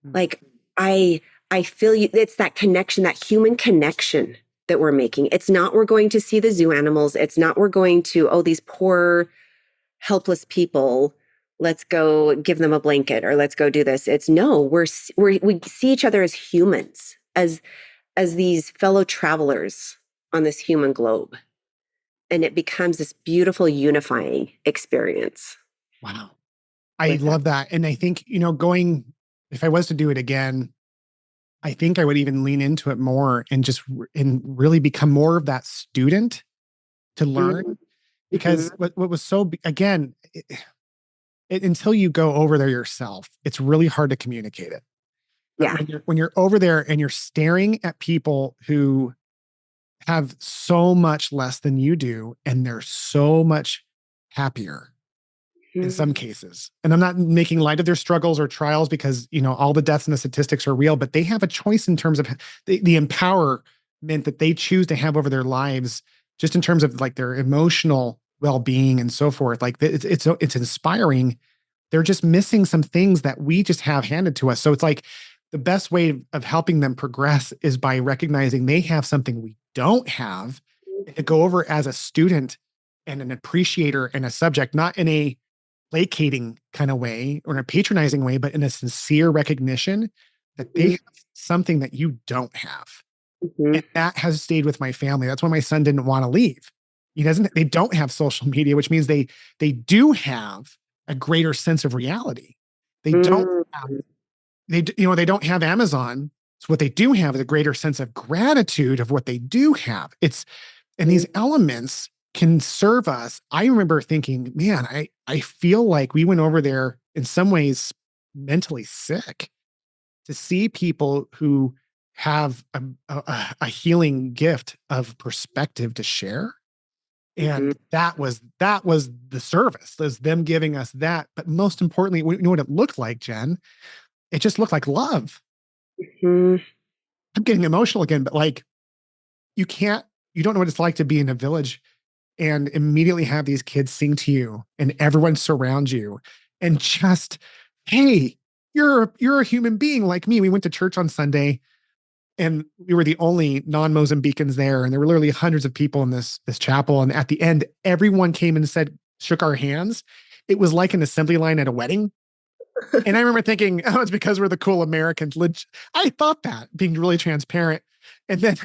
Mm. Like I I feel you. It's that connection, that human connection that we're making. It's not we're going to see the zoo animals. It's not we're going to, oh, these poor, helpless people. Let's go give them a blanket or let's go do this. It's no, we see each other as humans, as these fellow travelers on this human globe. And it becomes this beautiful unifying experience Wow. I with that. love that. And I think, going, if I was to do it again, I think I would even lean into it more and and really become more of that student to learn. Mm-hmm. Because what was again, until you go over there yourself, it's really hard to communicate it. But Yeah. when you're over there and you're staring at people who have so much less than you do, and they're so much happier in some Mm-hmm. cases. And I'm not making light of their struggles or trials because, all the deaths and the statistics are real, but they have a choice in terms of the empowerment that they choose to have over their lives, just in terms of like their emotional well-being and so forth. Like it's inspiring. They're just missing some things that we just have handed to us. So it's like the best way of helping them progress is by recognizing they have something we don't have, and to go over as a student and an appreciator and a subject, not in a placating kind of way or in a patronizing way, but in a sincere recognition that they have something that you don't have. Mm-hmm. And that has stayed with my family. That's why my son didn't want to leave. They don't have social media, which means they do have a greater sense of reality. They don't have, Mm-hmm. they don't have Amazon. So what they do have is a greater sense of gratitude of what they do have. And these elements can serve us. I remember thinking, man, I feel like we went over there in some ways mentally sick to see people who have a healing gift of perspective to share. Mm-hmm. And that was the service, is them giving us that. But most importantly, you know what it looked like, Jen? It just looked like love. Mm-hmm. I'm getting emotional again, but like you can't, you don't know what it's like to be in a village and immediately have these kids sing to you and everyone surrounds you and just, hey, you're a human being like me. We went to church on Sunday and we were the only non-Mozambicans there. And there were literally hundreds of people in this chapel. And at the end, everyone came and shook our hands. It was like an assembly line at a wedding. And I remember thinking, oh, it's because we're the cool Americans. I thought that, being really transparent. And then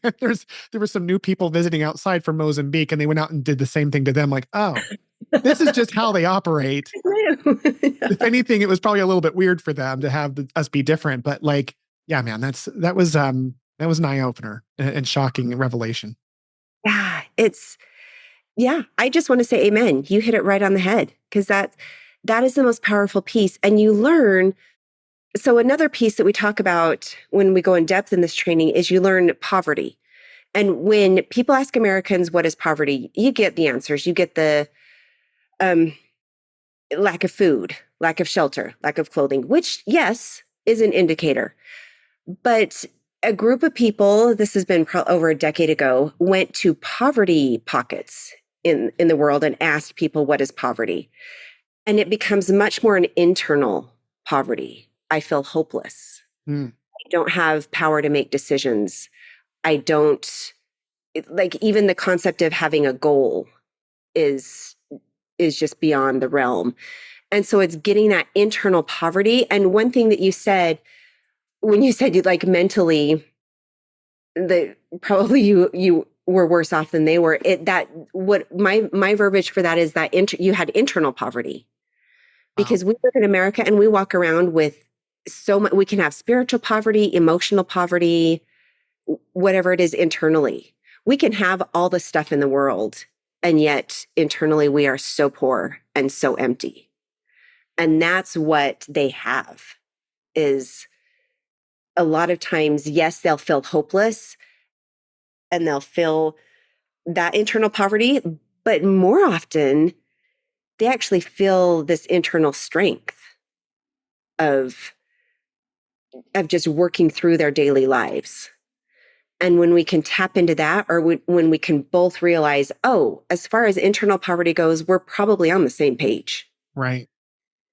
there were some new people visiting outside from Mozambique, and they went out and did the same thing to them. Like, oh, this is just how they operate. If anything, it was probably a little bit weird for them to have us be different. But like, yeah, man, that was an eye opener and shocking revelation. Yeah, yeah, I just want to say amen. You hit it right on the head because that is the most powerful piece. And you learn. So another piece that we talk about when we go in depth in this training is you learn poverty. And when people ask Americans what is poverty, you get the answers. You get the um, lack of food, lack of shelter, lack of clothing, which yes is an indicator. But a group of people, this has been over a decade ago, went to poverty pockets in the world and asked people, what is poverty? And it becomes much more an internal poverty. I feel hopeless. Hmm. I don't have power to make decisions. I don't like even the concept of having a goal is is just beyond the realm. And so it's getting that internal poverty. And one thing that you said when you said you like mentally that probably you were worse off than they were. It that what my verbiage for that is that you had internal poverty Wow. because we live in America and we walk around with so much. We can have spiritual poverty, emotional poverty, whatever it is internally. We can have all the stuff in the world, and yet internally we are so poor and so empty. And that's what they have, is a lot of times, yes, they'll feel hopeless and they'll feel that internal poverty, but more often they actually feel this internal strength of just working through their daily lives. And when we can tap into that, or when we can both realize, oh, as far as internal poverty goes, we're probably on the same page. Right.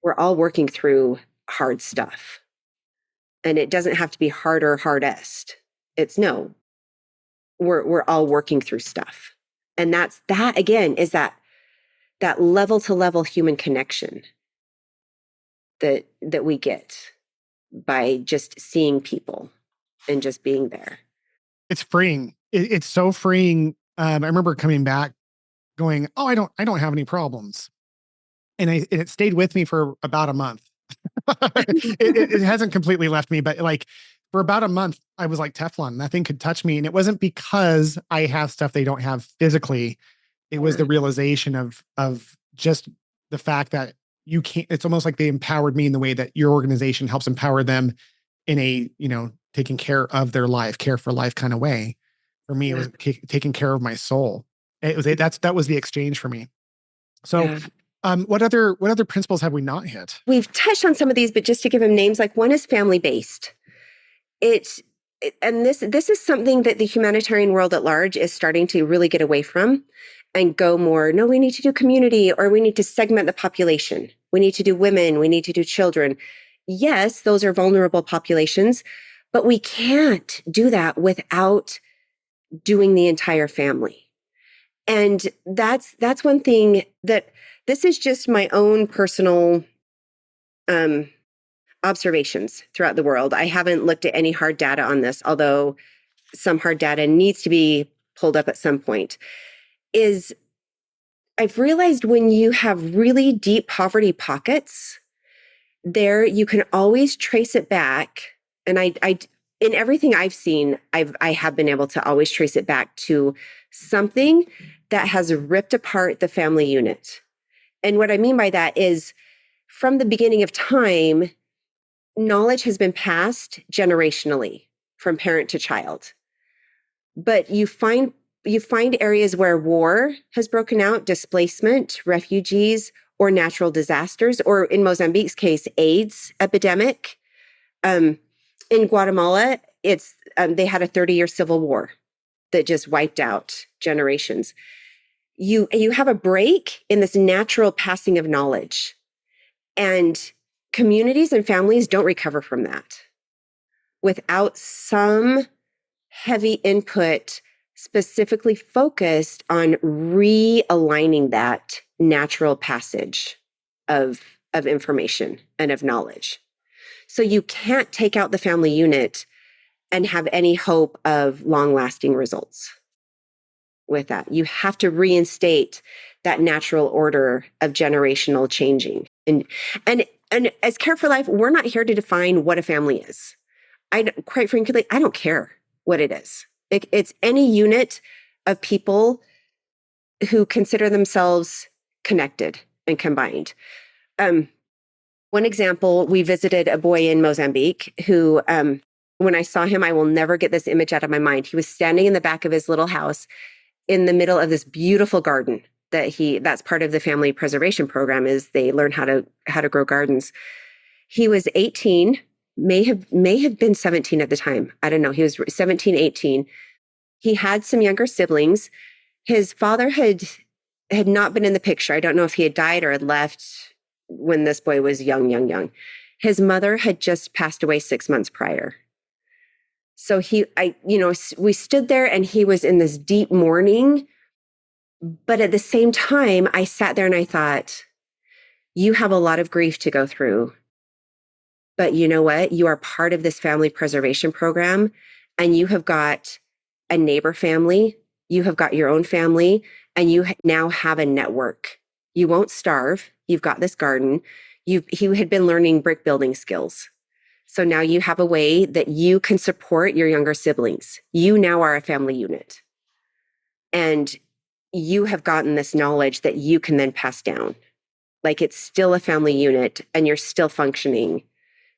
We're all working through hard stuff. And it doesn't have to be hard or hardest. It's no, we're all working through stuff. And that again is that level to level human connection that we get by just seeing people and just being there. It's freeing. It's so freeing. I remember coming back going, oh, I don't have any problems. And it stayed with me for about a month. It hasn't completely left me, but like for about a month, I was like Teflon. Nothing could touch me. And it wasn't because I have stuff they don't have physically. It was the realization of just the fact that you can't, it's almost like they empowered me in the way that your organization helps empower them in a, taking care of their life, care for life kind of way. For me, it was taking care of my soul. That was the exchange for me. So, what other principles have we not hit? We've touched on some of these, but just to give them names, like one is family based. And this is something that the humanitarian world at large is starting to really get away from and go more, no, we need to do community, or we need to segment the population. We need to do women, we need to do children. Yes, those are vulnerable populations, but we can't do that without doing the entire family. And that's one thing that this is just my own personal observations throughout the world. I haven't looked at any hard data on this, although some hard data needs to be pulled up at some point. Is I've realized when you have really deep poverty pockets, there you can always trace it back. And I in everything I've seen, I have been able to always trace it back to something that has ripped apart the family unit. And what I mean by that is, from the beginning of time, knowledge has been passed generationally from parent to child. But you find areas where war has broken out, displacement, refugees, or natural disasters, or in Mozambique's case, AIDS epidemic. In Guatemala, it's they had a 30-year civil war that just wiped out generations. You have a break in this natural passing of knowledge, and communities and families don't recover from that without some heavy input specifically focused on realigning that natural passage of information and of knowledge. So you can't take out the family unit and have any hope of long-lasting results with that. You have to reinstate that natural order of generational changing. And as Care for Life, we're not here to define what a family is. Quite frankly, I don't care what it is. It's any unit of people who consider themselves connected and combined. One example, we visited a boy in Mozambique who, when I saw him, I will never get this image out of my mind. He was standing in the back of his little house in the middle of this beautiful garden that's part of the family preservation program, is they learn how to grow gardens. He was 18, may have been 17 at the time. I don't know. He was 17, 18. He had some younger siblings. His father had not been in the picture. I don't know if he had died or had left when this boy was young. His mother had just passed away 6 months prior. So we stood there and he was in this deep mourning. But at the same time, I sat there and I thought, you have a lot of grief to go through. But you know what? You are part of this family preservation program, and you have got a neighbor family, you have got your own family, and you now have a network. You won't starve. You've got this garden. He had been learning brick building skills. So now you have a way that you can support your younger siblings. You now are a family unit. And you have gotten this knowledge that you can then pass down Like it's still a family unit and you're still functioning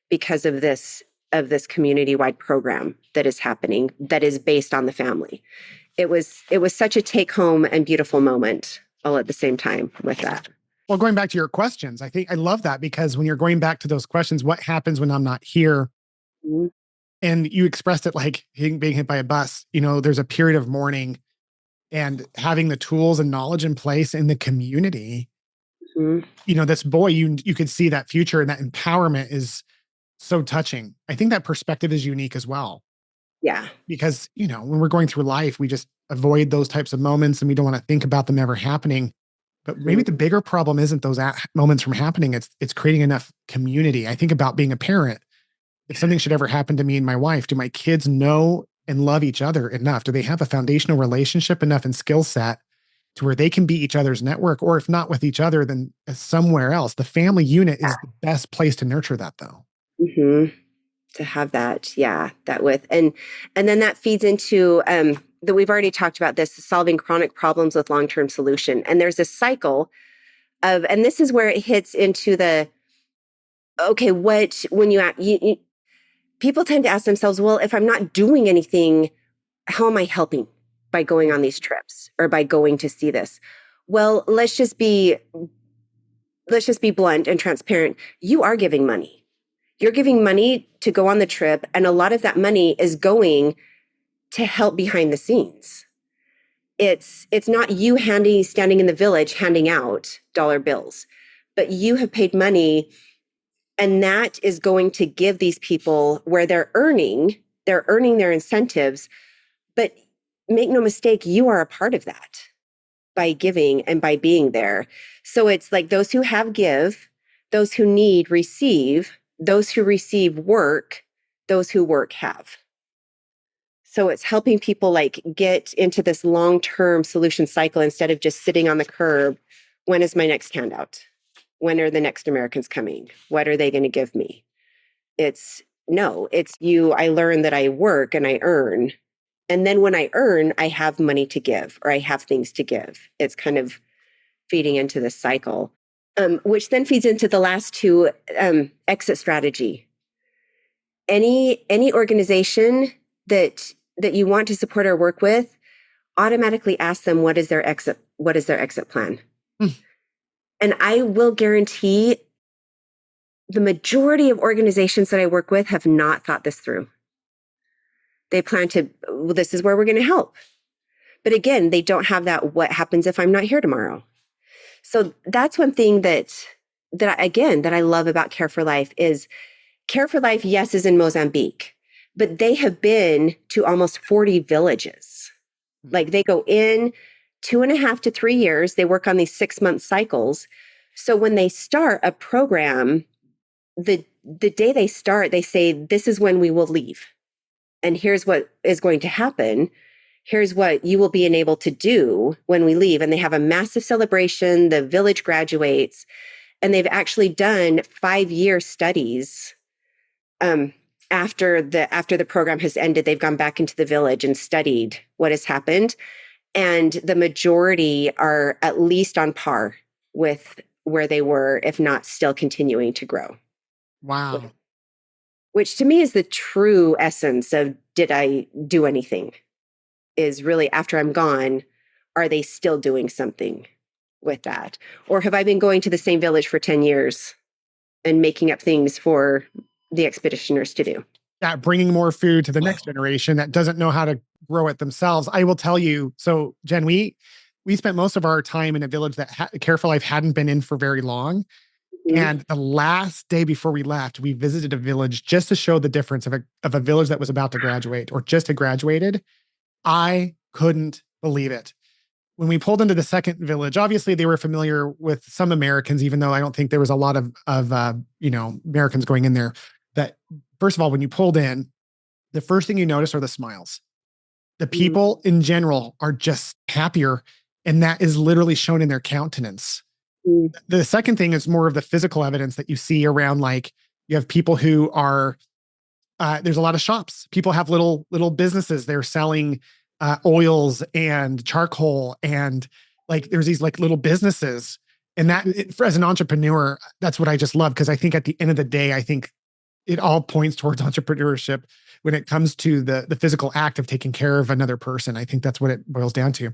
because of this community-wide program that is happening that is based on the family. It was such a take home and beautiful moment all at the same time with that. Well, going back to your questions, I think I love that because when you're going back to those questions, what happens when I'm not here? Mhm. And you expressed it like being hit by a bus. There's a period of mourning and having the tools and knowledge in place in the community. Mhm. This boy, you could see that future and that empowerment is so touching. I think that perspective is unique as well. Yeah. Because, when we're going through life, we just avoid those types of moments and we don't want to think about them ever happening. But maybe Mhm. the bigger problem isn't those moments from happening. It's creating enough community. I think about being a parent. If something should ever happen to me and my wife, do my kids know and love each other enough? Do they have a foundational relationship enough and skill set to where they can be each other's network? Or if not with each other, then somewhere else. The family unit Yeah. is the best place to nurture that, though. Mhm. To have that, yeah, that with and then that feeds into that we've already talked about this solving chronic problems with long-term solution. And there's a cycle of, and this is where it hits into the okay, what when you people tend to ask themselves, well, if I'm not doing anything, how am I helping by going on these trips or by going to see this? Well, let's just be blunt and transparent. You are giving money. You're giving money to go on the trip, and a lot of that money is going to help behind the scenes. It's not you standing in the village handing out dollar bills, but you have paid money, and that is going to give these people where they're earning their incentives. But make no mistake, you are a part of that by giving and by being there. So it's like those who have give, those who need receive, those who receive work, those who work have. So it's helping people like get into this long-term solution cycle instead of just sitting on the curb. When is my next handout? When are the next Americans coming? What are they going to give me? It's no, it's you. I learn that I work and I earn. And then when I earn, I have money to give or I have things to give. It's kind of feeding into this cycle, which then feeds into the last two, exit strategy. Any organization that you want to support or work with, automatically ask them what is their exit plan. Hmm. And I will guarantee the majority of organizations that I work with have not thought this through. They plan to, well, this is where we're going to help. But again, they don't have that what happens if I'm not here tomorrow. So that's one thing that I love about Care for Life is Care for Life, yes, is in Mozambique, but they have been to almost 40 villages. Like they go in 2.5 to 3 years, they work on these 6-month cycles. So when they start a program, the day they start, they say, this is when we will leave. And here's what is going to happen. Here's what you will be enabled to do when we leave. And they have a massive celebration. The village graduates, and they've actually done 5-year studies. After the program has ended, they've gone back into the village and studied what has happened. And the majority are at least on par with where they were, if not still continuing to grow. Wow. Which to me is the true essence of did I do anything? Is really after I'm gone, are they still doing something with that? Or have I been going to the same village for 10 years and making up things for the expeditioners to do? Yeah, bringing more food to the next generation that doesn't know how to grow it themselves. I will tell you. So, Jen, we spent most of our time in a village that Care for Life hadn't been in for very long. Mhm. And the last day before we left, we visited a village just to show the difference of a village that was about to graduate or just had graduated. I couldn't believe it. When we pulled into the second village, obviously they were familiar with some Americans, even though I don't think there was a lot of Americans going in there. That first of all, when you pulled in, the first thing you notice are the smiles. The Mhm. people in general are just happier, and that is literally shown in their countenance. Mhm. The second thing is more of the physical evidence that you see around, like you have people who are there's a lot of shops. People have little businesses. They're selling oils and charcoal, and like there's these like little businesses. And as an entrepreneur, that's what I just love. Because I think at the end of the day, I think it all points towards entrepreneurship when it comes to the physical act of taking care of another person. I think that's what it boils down to.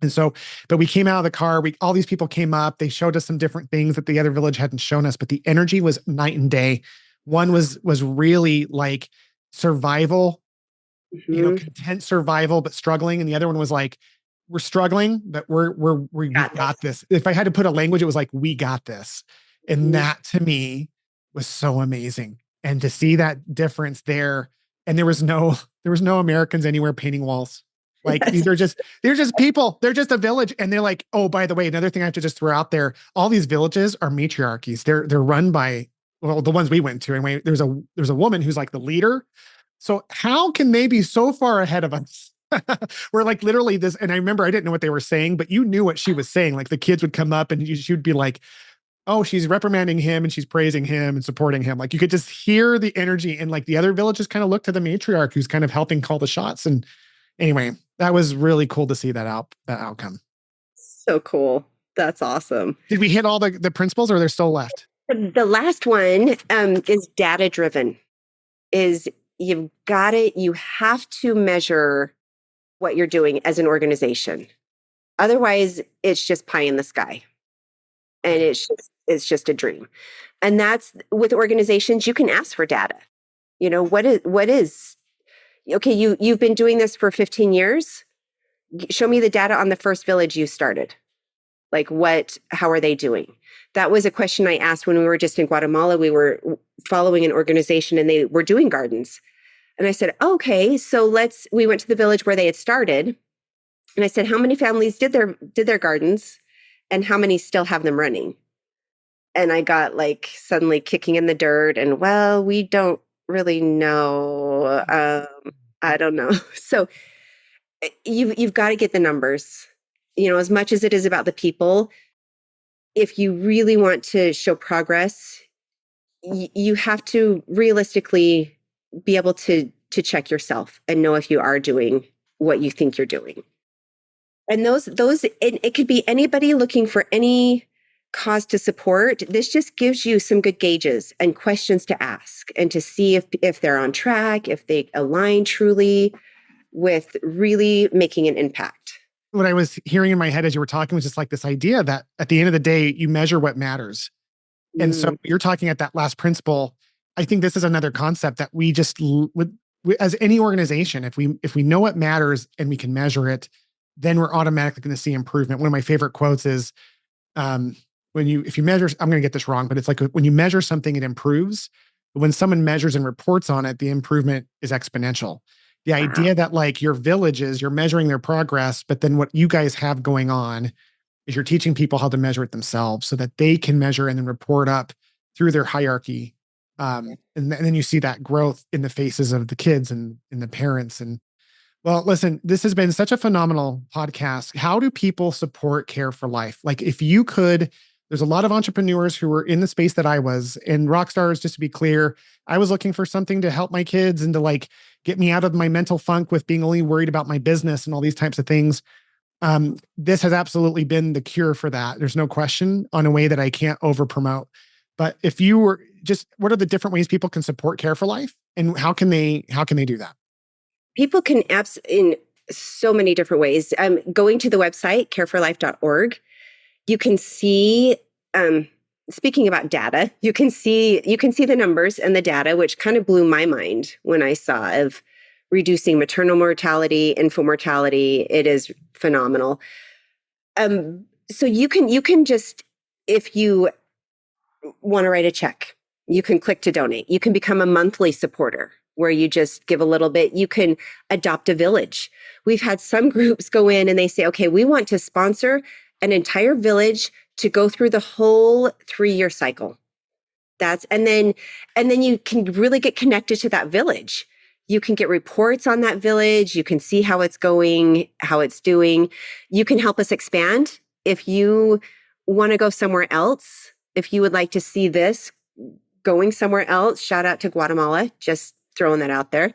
And so, but we came out of the car, all these people came up, they showed us some different things that the other village hadn't shown us, but the energy was night and day. One was really like survival, Hmm. content survival, but struggling. And the other one was like, we're struggling, but we Got got this. this. If I had to put a language, it was like, we got this. And Mhm. that to me was so amazing. And to see that difference there, and there was no Americans anywhere painting walls. Like Yes. they're just people. They're just a village. And they're like, oh, by the way, another thing I have to just throw out there, all these villages are matriarchies. They're run by, well, the ones we went to. Anyway, there's a woman who's like the leader. So how can they be so far ahead of us? We're like literally this. And I remember I didn't know what they were saying, but you knew what she was saying. Like the kids would come up and she would be like, oh, she's reprimanding him and she's praising him and supporting him. Like you could just hear the energy. And like the other villages kind of look to the matriarch who's kind of helping call the shots. And anyway, that was really cool to see that outcome. So cool. That's awesome. Did we hit all the principles or are there still left? The last one is data driven. Is you have to measure what you're doing as an organization. Otherwise, it's just pie in the sky, and Okay. it's just a dream. And that's with organizations. You can ask for data. What is okay? You've been doing this for 15 years. Show me the data on the first village you started. Like how are they doing? That was a question I asked when we were just in Guatemala. We were following an organization and they were doing gardens. And I said, okay, so we went to the village where they had started. And I said, how many families did their gardens and how many still have them running? And I got like suddenly kicking in the dirt and, well, we don't really know. I don't know. So you've got to get the numbers, as much as it is about the people. If you really want to show progress, you have to realistically be able to check yourself and know if you are doing what you think you're doing. And it could be anybody looking for any cause to support. This just gives you some good gauges and questions to ask and to see if they're on track, if they align truly with really making an impact. What I was hearing in my head as you were talking was just like this idea that at the end of the day, you measure what matters. And so Mm, you're talking at that last principle. I think this is another concept that we just as any organization, if we know what matters and we can measure it, then we're automatically going to see improvement. One of my favorite quotes is, um, if you measure, I'm going to get this wrong, but it's like when you measure something, it improves. But when someone measures and reports on it, the improvement is exponential. The wow. idea that like your villages, you're measuring their progress, but then what you guys have going on is you're teaching people how to measure it themselves so that they can measure and then report up through their hierarchy. And then you see that growth in the faces of the kids and in the parents. And well, listen, this has been such a phenomenal podcast. How do people support Care for Life? Like if you could, there's a lot of entrepreneurs who were in the space that I was, and Rockstars, just to be clear, I was looking for something to help my kids and to like get me out of my mental funk with being only worried about my business and all these types of things. This has absolutely been the cure for that. There's no question, on a way that I can't over promote. But if you were just, what are the different ways people can support Care for Life, and how can they do that? People can apps in so many different ways. Going to the website careforlife.org, you can see. Speaking about data, you can see the numbers and the data, which kind of blew my mind when I saw of reducing maternal mortality, infant mortality. It is phenomenal. So you can just, if you want to write a check, you can click to donate. You can become a monthly supporter where you just give a little bit. You can adopt a village. We've had some groups go in and they say, okay, we want to sponsor an entire village to go through the whole 3-year cycle. And then you can really get connected to that village. You can get reports on that village. You can see how it's going, how it's doing. You can help us expand. If you want to go somewhere else, if you would like to see this going somewhere else, shout out to Guatemala, just throwing that out there.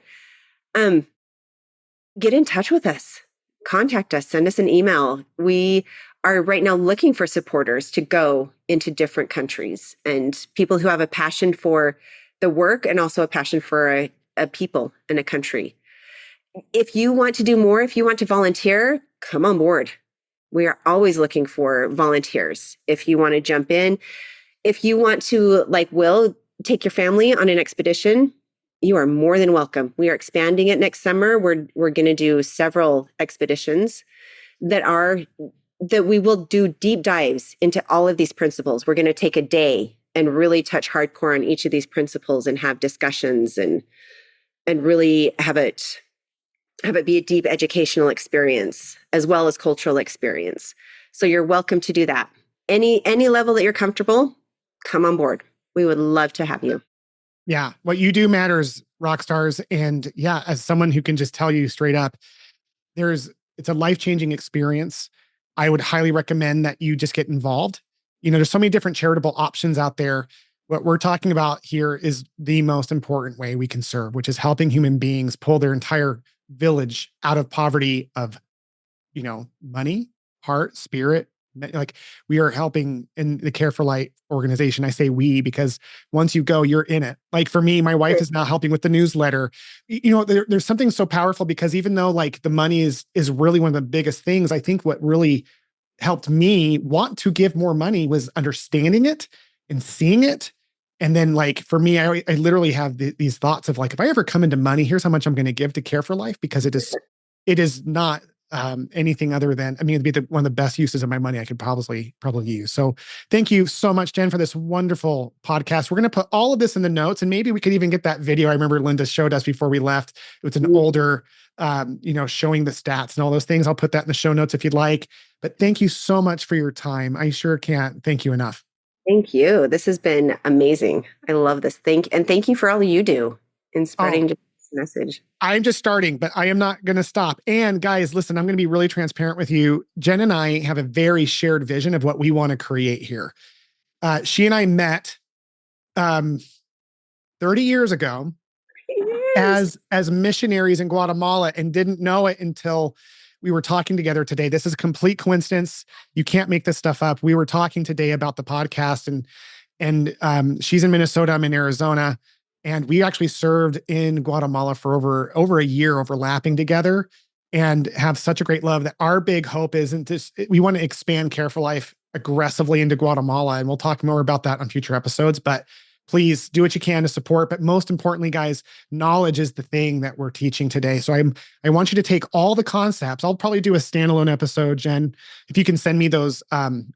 Get in touch with us. Contact us, send us an email. We are right now looking for supporters to go into different countries, and people who have a passion for the work and also a passion for a people and a country. If you want to do more, if you want to volunteer, come on board. We are always looking for volunteers. If you want to jump in, if you want to, like Will, take your family on an expedition, you are more than welcome. We are expanding it next summer. We're going to do several expeditions that we will do deep dives into all of these principles. We're going to take a day and really touch hardcore on each of these principles and have discussions and really have it be a deep educational experience as well as cultural experience. So you're welcome to do that. Any level that you're comfortable, come on board. We would love to have you. Yeah, what you do matters, rock stars. And yeah, as someone who can just tell you straight up, it's a life-changing experience. I would highly recommend that you just get involved. There's so many different charitable options out there. What we're talking about here is the most important way we can serve, which is helping human beings pull their entire village out of poverty of, money, heart, spirit. Like, we are helping in the Care for Light organization. I say we because once you go, you're in it. Like for me, my wife is now helping with the newsletter. There's something so powerful because even though like the money is really one of the biggest things, I think what really helped me want to give more money was understanding it and seeing it. And then like, for me, I literally have these thoughts of like, if I ever come into money, here's how much I'm going to give to Care for Life, because it is not anything other than, it'd be one of the best uses of my money I could probably use. So thank you so much, Jen, for this wonderful podcast. We're going to put all of this in the notes, and maybe we could even get that video I remember Linda showed us before we left. It's an older, showing the stats and all those things. I'll put that in the show notes if you'd like. But thank you so much for your time. I sure can't thank you enough. Thank you. This has been amazing. I love this. Thank you for all you do in spreading this message. I'm just starting, but I am not going to stop. And guys, listen, I'm going to be really transparent with you. Jen and I have a very shared vision of what we want to create here. She and I met 30 years ago as missionaries in Guatemala and didn't know it until we were talking together today. This is a complete coincidence. You can't make this stuff up. We were talking today about the podcast, and she's in Minnesota, I'm in Arizona. And we actually served in Guatemala for over a year, overlapping together, and have such a great love that our big hope isn't just, we want to expand Care for Life aggressively into Guatemala. And we'll talk more about that on future episodes, but please do what you can to support. But most importantly, guys, knowledge is the thing that we're teaching today. So I want you to take all the concepts. I'll probably do a standalone episode, Jen. If you can send me those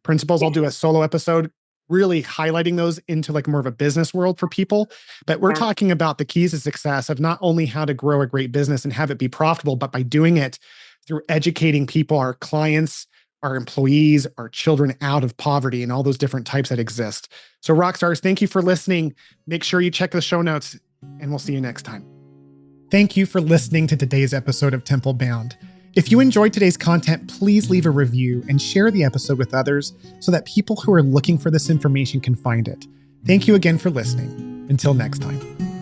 principles, I'll do a solo episode really highlighting those into like more of a business world for people. But we're talking about the keys to success of not only how to grow a great business and have it be profitable, but by doing it through educating people, our clients, our employees, our children out of poverty and all those different types that exist. So rock stars, thank you for listening. Make sure you check the show notes, and we'll see you next time. Thank you for listening to today's episode of Temple Bound. If you enjoyed today's content, please leave a review and share the episode with others so that people who are looking for this information can find it. Thank you again for listening. Until next time.